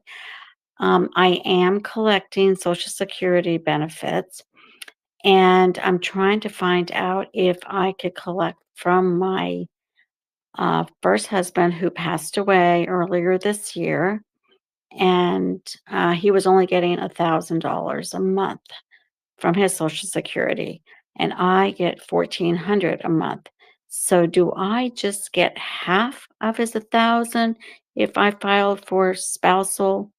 I am collecting Social Security benefits. And I'm trying to find out if I could collect from my first husband who passed away earlier this year. And he was only getting $1,000 a month from his Social Security. And I get 1,400 a month. So do I just get half of his 1,000 if I filed for spousal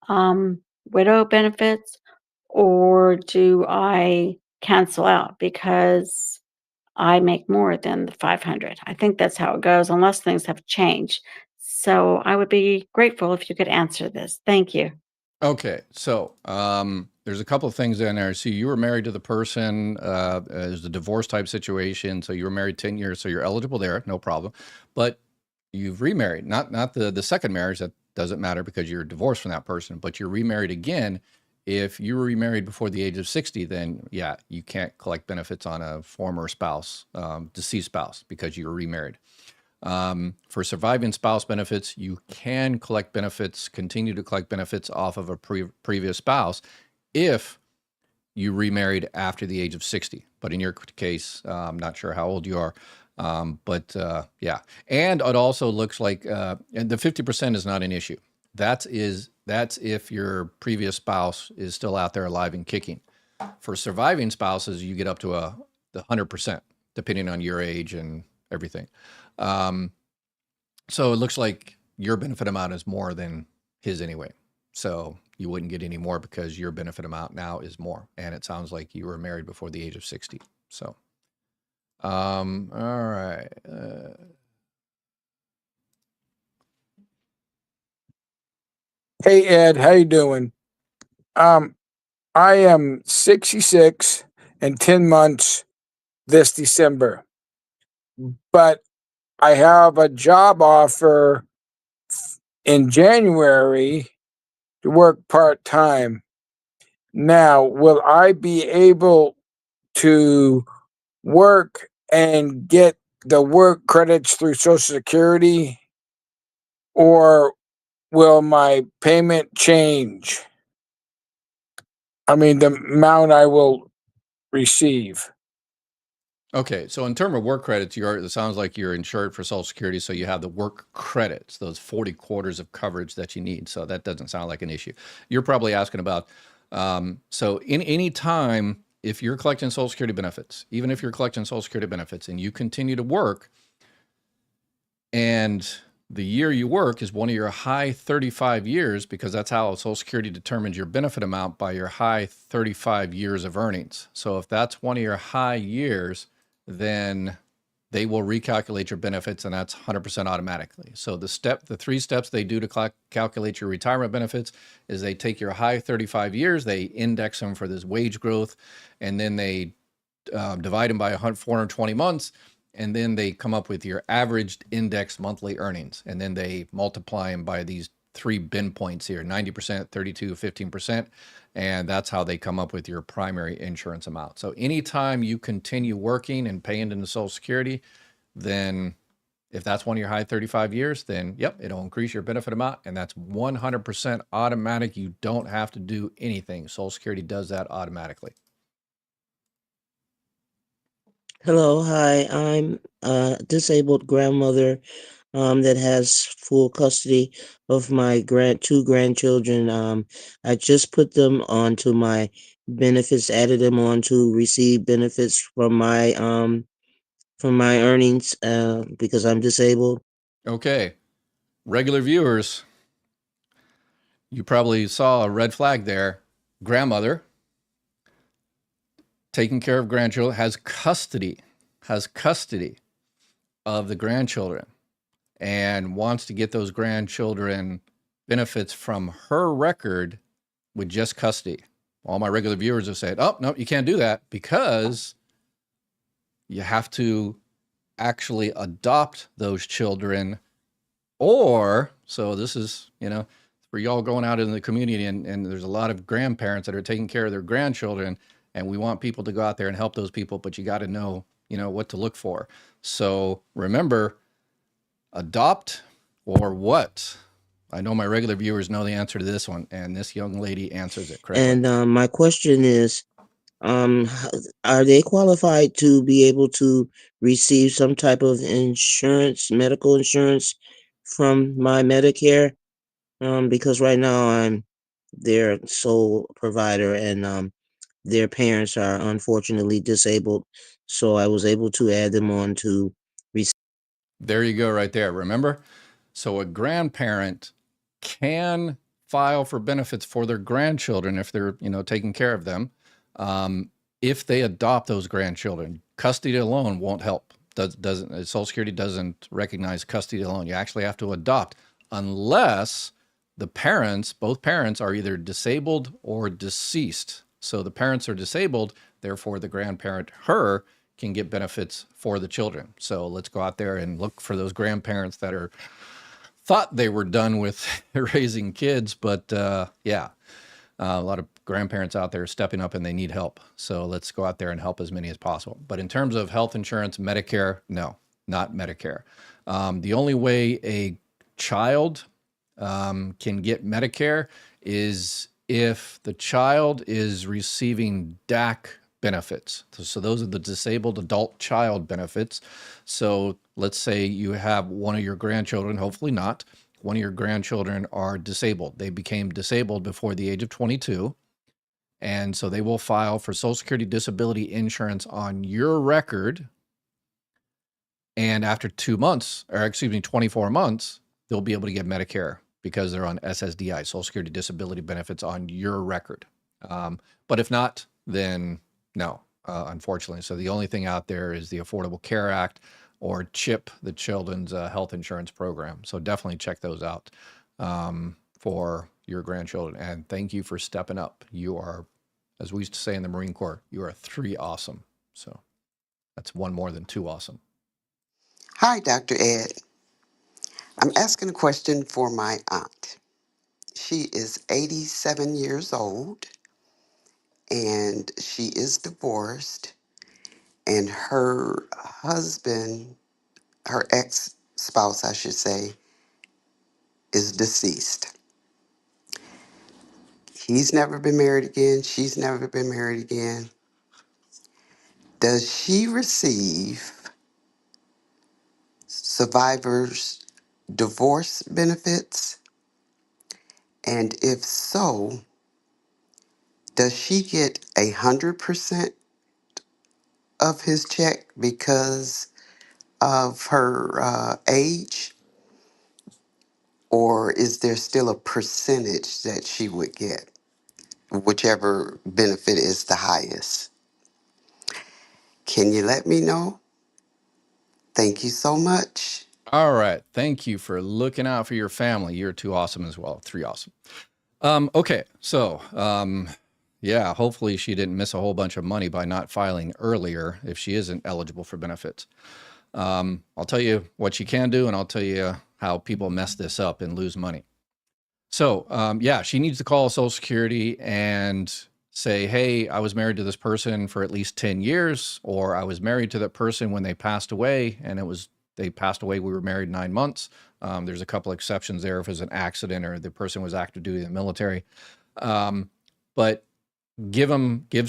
widow benefits, or do I cancel out because I make more than the 500? I think that's how it goes, unless things have changed. So I would be grateful if you could answer this. Thank you. Okay, so there's a couple of things in there. See, you were married to the person, as a divorce type situation. So you were married 10 years, so you're eligible there, no problem. But you've remarried, not the second marriage. That doesn't matter because you're divorced from that person, but you're remarried again. If you were remarried before the age of 60, then yeah, you can't collect benefits on a former spouse, deceased spouse, because you were remarried. For surviving spouse benefits, you can collect benefits, continue to collect benefits off of a previous spouse if you remarried after the age of 60. But in your case, I'm not sure how old you are. But yeah, and it also looks like and the 50% is not an issue. That's if your previous spouse is still out there alive and kicking. For surviving spouses, you get up to the 100%, depending on your age and everything. So it looks like your benefit amount is more than his anyway. So you wouldn't get any more because your benefit amount now is more. And it sounds like you were married before the age of 60. So, all right. Hey Ed, how you doing? I am 66 and 10 months this December, but I have a job offer in January to work part-time. Now, will I be able to work and get the work credits through Social Security, or will my payment change? I mean, the amount I will receive. Okay, so in terms of work credits, it sounds like you're insured for Social Security, so you have the work credits, those 40 quarters of coverage that you need. So that doesn't sound like an issue. You're probably asking about, so in any time, if you're collecting Social Security benefits, even if you're collecting Social Security benefits and you continue to work, and the year you work is one of your high 35 years, because that's how Social Security determines your benefit amount, by your high 35 years of earnings. So if that's one of your high years, then they will recalculate your benefits, and that's 100% automatically. So the 3 steps they do to calculate your retirement benefits is they take your high 35 years, they index them for this wage growth, and then they divide them by 420 months, and then they come up with your averaged index monthly earnings, and then they multiply them by these 3 bin points here, 90%, 32, 15%, and that's how they come up with your primary insurance amount. So anytime you continue working and paying into Social Security, then if that's one of your high 35 years, then yep, it'll increase your benefit amount, and that's 100% automatic. You don't have to do anything. Social Security does that automatically. Hello, hi. I'm a disabled grandmother that has full custody of my two grandchildren. I just put them onto my benefits, added them on to receive benefits from my earnings because I'm disabled. Okay, regular viewers, you probably saw a red flag there. Grandmother, taking care of grandchildren, has custody of the grandchildren, and wants to get those grandchildren benefits from her record with just custody. all my regular viewers have said, oh, no, you can't do that because you have to actually adopt those children. Or, so this is, for y'all going out in the community, and there's a lot of grandparents that are taking care of their grandchildren, and we want people to go out there and help those people, but you got to know, what to look for. So remember, adopt or what? I know my regular viewers know the answer to this one, and this young lady answers it correctly. And my question is, are they qualified to be able to receive some type of insurance, medical insurance from my Medicare? Because right now I'm their sole provider, and their parents are unfortunately disabled. So I was able to add them on to receive. There you go, right there. Remember? So a grandparent can file for benefits for their grandchildren if they're, taking care of them. If they adopt those grandchildren, custody alone won't help. Social Security doesn't recognize custody alone. You actually have to adopt unless the parents, both parents, are either disabled or deceased. So the parents are disabled, therefore the grandparent, her, can get benefits for the children. So let's go out there and look for those grandparents that are thought they were done with raising kids, but a lot of grandparents out there stepping up and they need help. So let's go out there and help as many as possible. But in terms of health insurance, Medicare, no, not Medicare. The only way a child can get Medicare is if the child is receiving DAC benefits. So those are the disabled adult child benefits. So let's say you have one of your grandchildren, hopefully not, one of your grandchildren are disabled. They became disabled before the age of 22. And so they will file for Social Security disability insurance on your record. And after 24 months, they'll be able to get Medicare because they're on SSDI, Social Security disability benefits on your record. But if not, then no, unfortunately. So the only thing out there is the Affordable Care Act or CHIP, the Children's Health Insurance Program. So definitely check those out for your grandchildren. And thank you for stepping up. You are, as we used to say in the Marine Corps, you are 3 awesome. So that's 1 more than 2 awesome. Hi, Dr. Ed. I'm asking a question for my aunt. She is 87 years old and she is divorced, and her husband, her ex-spouse, I should say, is deceased. He's never been married again. She's never been married again. Does she receive survivor's divorce benefits? And if so, does she get 100% of his check because of her age? Or is there still a percentage that she would get, whichever benefit is the highest? Can you let me know? Thank you so much. All right. Thank you for looking out for your family. You're 2 awesome as well. 3 awesome. Okay. So, hopefully she didn't miss a whole bunch of money by not filing earlier if she isn't eligible for benefits. I'll tell you what she can do, and I'll tell you how people mess this up and lose money. So, she needs to call Social Security and say, hey, I was married to this person for at least 10 years, or I was married to that person when they passed away, and they passed away, we were married 9 months. There's a couple exceptions there if it was an accident or the person was active duty in the military. But give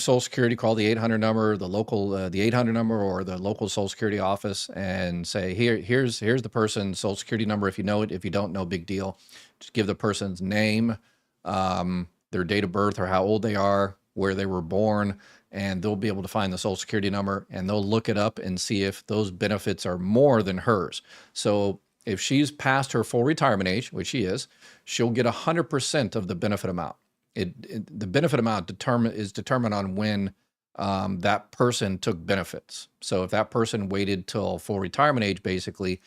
Social Security, call the 800 number, the 800 number, or the local Social Security office, and say, here's the person's Social Security number. If you know it, if you don't, no big deal. Just give the person's name, their date of birth, or how old they are, where they were born, and they'll be able to find the Social Security number, and they'll look it up and see if those benefits are more than hers. So if she's past her full retirement age, which she is, she'll get 100% of the benefit amount. The benefit amount is determined on when that person took benefits. So if that person waited till full retirement age, basically,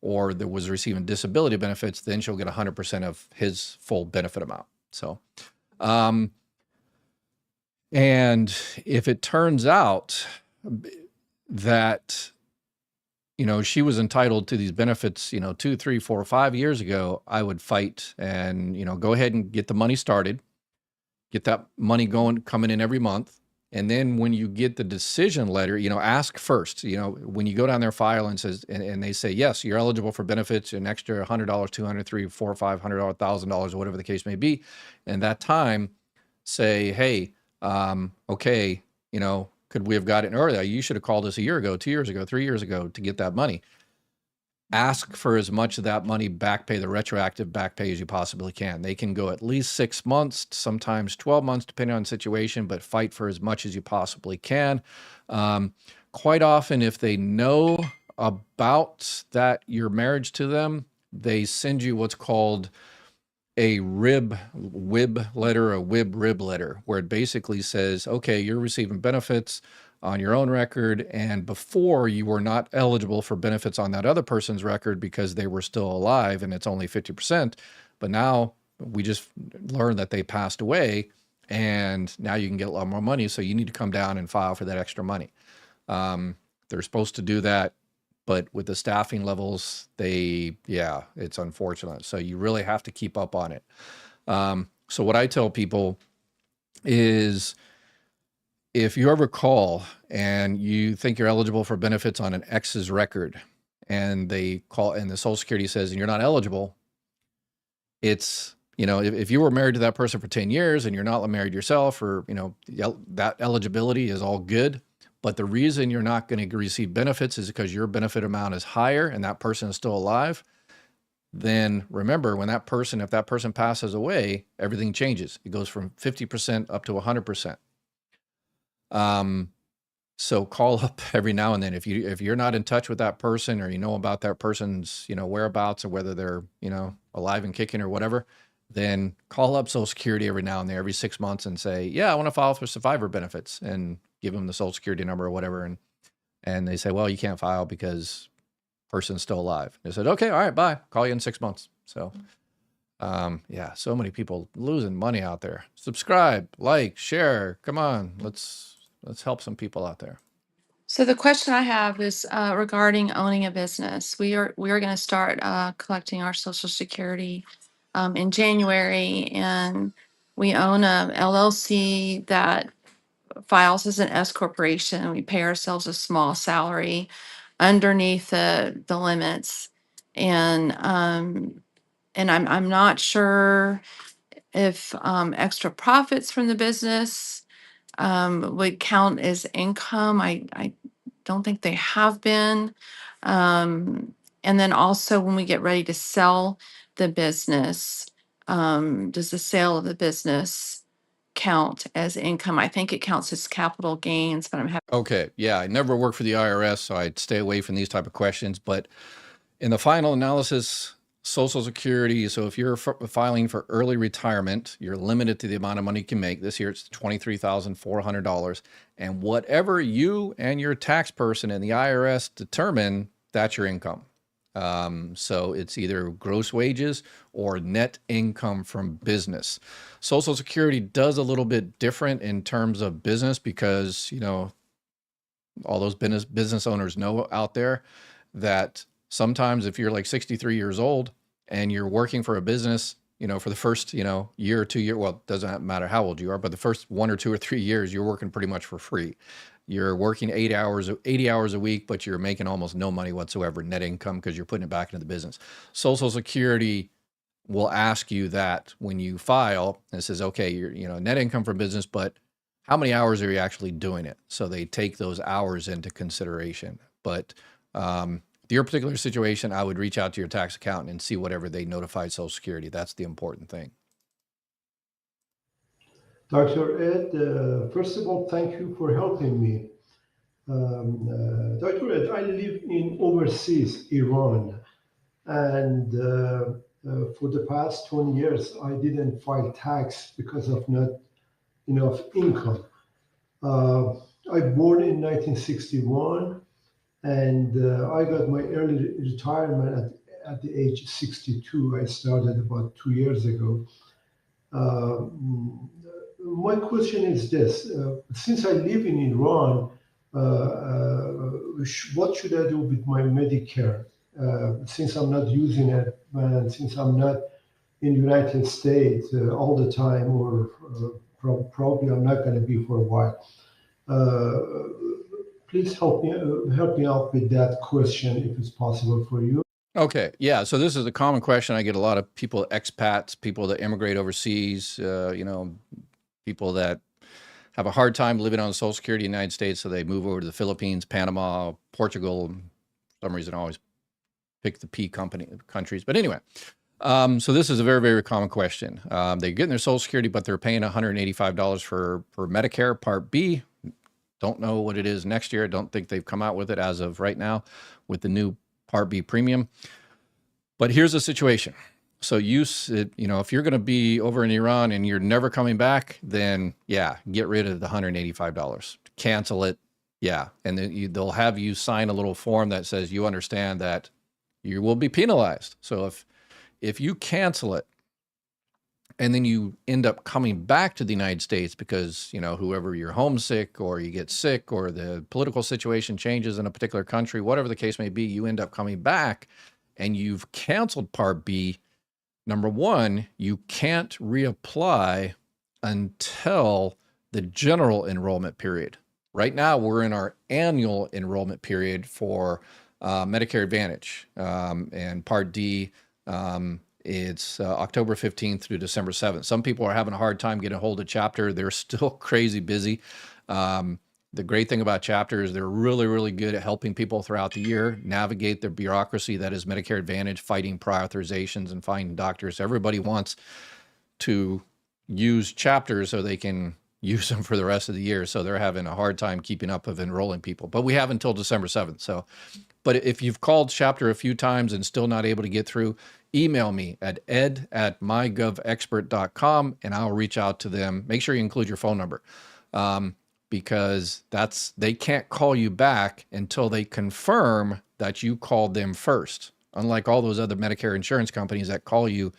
or there was receiving disability benefits, then she'll get 100% of his full benefit amount. So And if it turns out that, she was entitled to these benefits, 2, 3, 4, 5 years ago, I would fight and, go ahead and get the money started, get that money coming in every month. And then when you get the decision letter, ask first, when you go down their file and says, and they say, yes, you're eligible for benefits, an extra $100, $200, $300, $400, $500, $1,000, or whatever the case may be. And that time say, hey, okay, could we have got it earlier? You should have called us a year ago, 2 years ago, 3 years ago to get that money. Ask for as much of that money back pay, the retroactive back pay, as you possibly can. They can go at least 6 months, sometimes 12 months, depending on the situation, but fight for as much as you possibly can. Quite often, if they know about that, your marriage to them, they send you what's called a WIB letter, a WIB-RIB letter, where it basically says, okay, you're receiving benefits on your own record, and before you were not eligible for benefits on that other person's record because they were still alive and it's only 50%, but now we just learned that they passed away and now you can get a lot more money, so you need to come down and file for that extra money. They're supposed to do that, but with the staffing levels, it's unfortunate. So you really have to keep up on it. So what I tell people is, if you ever call and you think you're eligible for benefits on an ex's record, and they call and the Social Security says, and you're not eligible, it's, if you were married to that person for 10 years and you're not married yourself, or, that eligibility is all good. But the reason you're not going to receive benefits is because your benefit amount is higher and that person is still alive. Then remember, if that person passes away, everything changes. It goes from 50% up to 100%. So call up every now and then. If you're not in touch with that person, or about that person's, whereabouts, or whether they're, alive and kicking or whatever, then call up Social Security every now and then, every 6 months, and say, yeah, I want to file for survivor benefits, and give them the Social Security number or whatever. And they say, well, you can't file because person's still alive. They said, okay, all right, bye. Call you in 6 months. So, so many people losing money out there. Subscribe, like, share. Come on, let's help some people out there. So the question I have is regarding owning a business. We are going to start collecting our Social Security in January, and we own a LLC that files as an S corporation. We pay ourselves a small salary underneath the limits, and I'm not sure if extra profits from the business would count as income. I don't think they have been. And then also, when we get ready to sell the business, does the sale of the business count as income? I think it counts as capital gains, but I'm having. Okay, yeah, I never worked for the IRS, so I'd stay away from these type of questions. But in the final analysis, Social Security, so if you're filing for early retirement, you're limited to the amount of money you can make. This year it's $23,400. And whatever you and your tax person and the IRS determine, that's your income. So it's either gross wages or net income from business. Social Security does a little bit different in terms of business because, all those business owners know out there that sometimes if you're like 63 years old and you're working for a business, for the first, year or 2 years, well, it doesn't matter how old you are, but the first 1 or 2 or 3 years, you're working pretty much for free. You're working 80 hours a week, but you're making almost no money whatsoever, net income, because you're putting it back into the business. Social Security will ask you that when you file, and it says, okay, you're, net income from business, but how many hours are you actually doing it? So they take those hours into consideration. But your particular situation, I would reach out to your tax accountant and see whatever they notified Social Security. That's the important thing. Dr. Ed, first of all, thank you for helping me. Dr. Ed, I live in overseas, Iran, and for the past 20 years, I didn't file tax because of not enough income. I born in 1961, and I got my early retirement at the age of 62. I started about 2 years ago. my question is this: since I live in Iran, what should I do with my Medicare? Since I'm not using it, and since I'm not in the United States all the time, or probably I'm not going to be for a while. Please help me out with that question if it's possible for you. Okay, yeah. So this is a common question. I get a lot of people, expats, people that immigrate overseas, people that have a hard time living on Social Security in the United States, so they move over to the Philippines, Panama, Portugal. For some reason, I always pick the P countries. But anyway, so this is a very, very common question. They're getting their Social Security, but they're paying $185 for Medicare Part B. Don't know what it is next year. Don't think they've come out with it as of right now with the new Part B premium. But here's the situation. So if you're going to be over in Iran and you're never coming back, then yeah, get rid of the $185. Cancel it. Yeah. And then they'll have you sign a little form that says you understand that you will be penalized. So if you cancel it and then you end up coming back to the United States because, whoever you're homesick or you get sick or the political situation changes in a particular country, whatever the case may be, you end up coming back and you've canceled Part B. Number one, you can't reapply until the general enrollment period. Right now, we're in our annual enrollment period for Medicare Advantage and Part D. It's October 15th through December 7th. Some people are having a hard time getting a hold of Chapter. They're still crazy busy. The great thing about Chapter is they're really, really good at helping people throughout the year navigate the bureaucracy that is Medicare Advantage, fighting prior authorizations and finding doctors. Everybody wants to use Chapter so they can use them for the rest of the year. So they're having a hard time keeping up of enrolling people. But we have until December 7th. But if you've called Chapter a few times and still not able to get through, email me at ed@mygovexpert.com and I'll reach out to them. Make sure you include your phone number. Because they can't call you back until they confirm that you called them first. Unlike all those other Medicare insurance companies that call you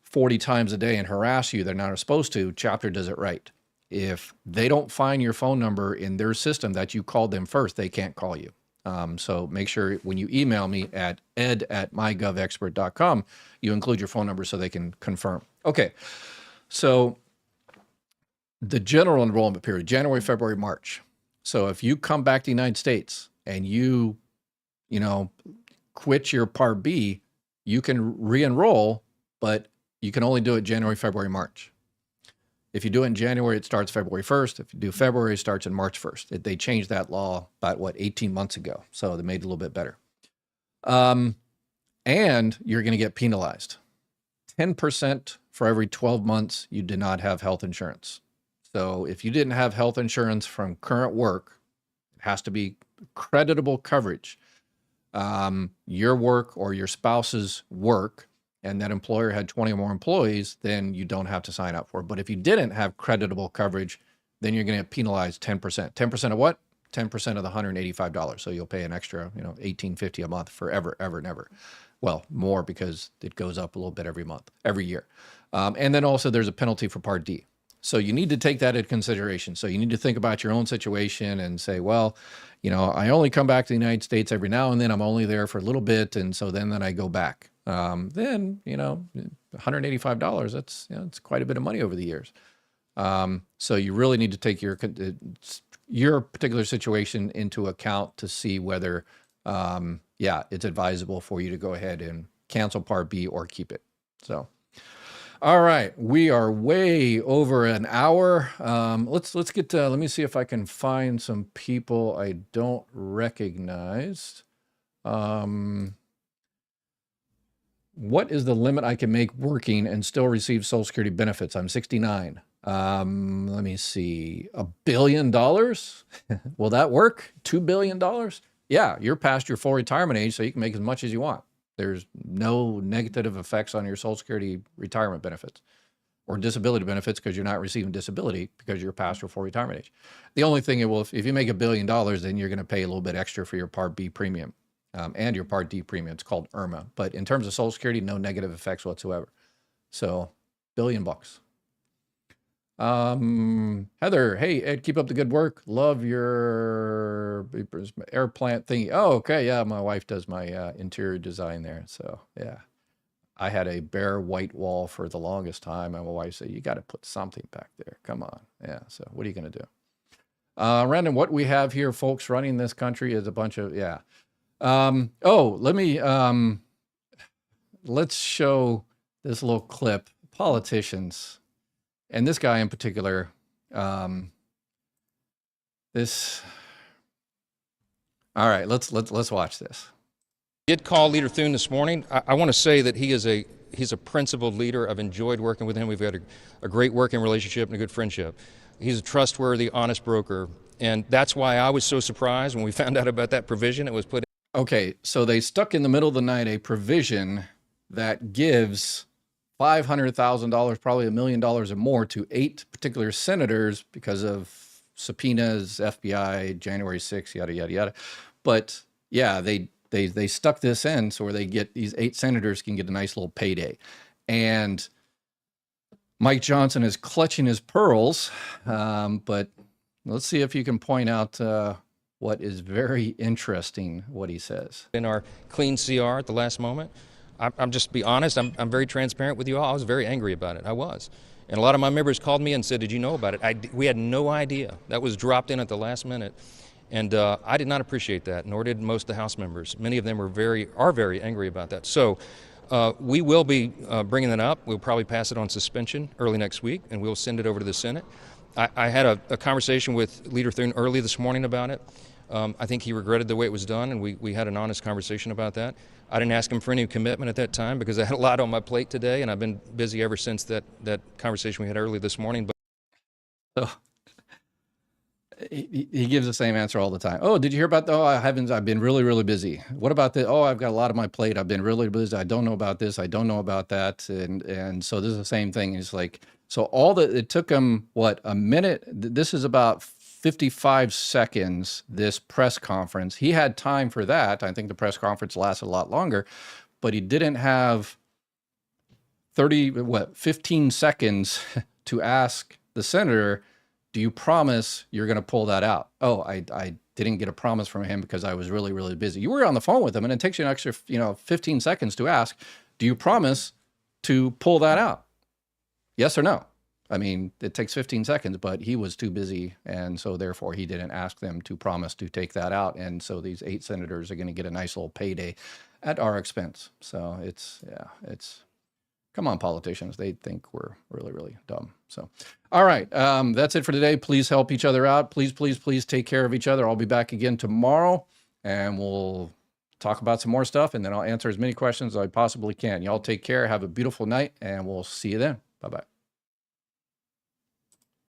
40 times a day and harass you, they're not supposed to. Chapter does it right. If they don't find your phone number in their system that you called them first, they can't call you. So make sure when you email me at ed@mygovexpert.com, you include your phone number so they can confirm. Okay, so the general enrollment period, January, February, March. So if you come back to the United States and you quit your Part B, you can re-enroll, but you can only do it January, February, March. If you do it in January, it starts February 1st. If you do February, it starts in March 1st. They changed that law about, 18 months ago. So they made it a little bit better. And you're going to get penalized. 10% for every 12 months you did not have health insurance. So if you didn't have health insurance from current work, it has to be creditable coverage. Your work or your spouse's work, and that employer had 20 or more employees, then you don't have to sign up for it. But if you didn't have creditable coverage, then you're going to get penalized 10%. 10% of what? 10% of the $185. So you'll pay an extra, $18.50 a month forever, ever, and ever. Well, more because it goes up a little bit every year. And then also there's a penalty for Part D. So you need to take that into consideration. So you need to think about your own situation and say, well, I only come back to the United States every now and then. I'm only there for a little bit. And so then I go back. Then, $185, that's, it's quite a bit of money over the years. So you really need to take your particular situation into account to see whether, it's advisable for you to go ahead and cancel Part B or keep it. So. All right, we are way over an hour. Let's get to, let me see if I can find some people I don't recognize. What is the limit I can make working and still receive Social Security benefits? I'm 69. Let me see, $1 billion? Will that work? $2 billion? Yeah, you're past your full retirement age, so you can make as much as you want. There's no negative effects on your Social Security retirement benefits or disability benefits because you're not receiving disability because you're past your full retirement age. The only thing if you make $1 billion, then you're going to pay a little bit extra for your Part B premium and your Part D premium. It's called IRMA. But in terms of Social Security, no negative effects whatsoever. So $1 billion. Heather, hey, Ed, keep up the good work. Love your air plant thingy. Oh, okay. Yeah, my wife does my interior design there. So, yeah. I had a bare white wall for the longest time. And my wife said, you got to put something back there. Come on. Yeah. So, what are you going to do? Random, what we have here, folks, running this country is a bunch of, yeah. Let's show this little clip. Politicians, and this guy in particular, all right, let's watch this. Did call Leader Thune this morning. I want to say that he's a principled leader. I've enjoyed working with him. We've got a great working relationship and a good friendship. He's a trustworthy, honest broker. And that's why I was so surprised when we found out about that provision that was put in. Okay, so they stuck in the middle of the night a provision that gives $500,000, probably $1 million or more, to 8 particular senators because of subpoenas, FBI, January 6th, yada, yada, yada. But yeah, they stuck this in so where they get these 8 senators can get a nice little payday. And Mike Johnson is clutching his pearls, but let's see if you can point out what is very interesting, what he says. In our clean CR at the last moment. I'm just be honest, I'm very transparent with you all. I was very angry about it. I was. And a lot of my members called me and said, did you know about it? We had no idea. That was dropped in at the last minute. And I did not appreciate that, nor did most of the House members. Many of them are very angry about that. So we will be bringing that up. We'll probably pass it on suspension early next week, and we'll send it over to the Senate. I had a conversation with Leader Thune early this morning about it. I think he regretted the way it was done, and we had an honest conversation about that. I didn't ask him for any commitment at that time because I had a lot on my plate today, and I've been busy ever since that conversation we had early this morning. So he gives the same answer all the time. Oh, did you hear about that? Oh, I've been really, really busy. What about this? Oh, I've got a lot on my plate. I've been really busy. I don't know about this. I don't know about that. And so this is the same thing. It's like, so it took him, what, a minute? This is about 55 seconds, this press conference. He had time for that. I think the press conference lasted a lot longer, but he didn't have 15 seconds to ask the senator, do you promise you're going to pull that out? Oh, I didn't get a promise from him because I was really, really busy. You were on the phone with him, and it takes you an extra, 15 seconds to ask, do you promise to pull that out? Yes or no? I mean, it takes 15 seconds, but he was too busy, and so therefore he didn't ask them to promise to take that out. And so these 8 senators are going to get a nice little payday at our expense. So it's come on, politicians. They think we're really, really dumb. So, all right, that's it for today. Please help each other out. Please, please, please take care of each other. I'll be back again tomorrow, and we'll talk about some more stuff, and then I'll answer as many questions as I possibly can. Y'all take care. Have a beautiful night, and we'll see you then. Bye-bye.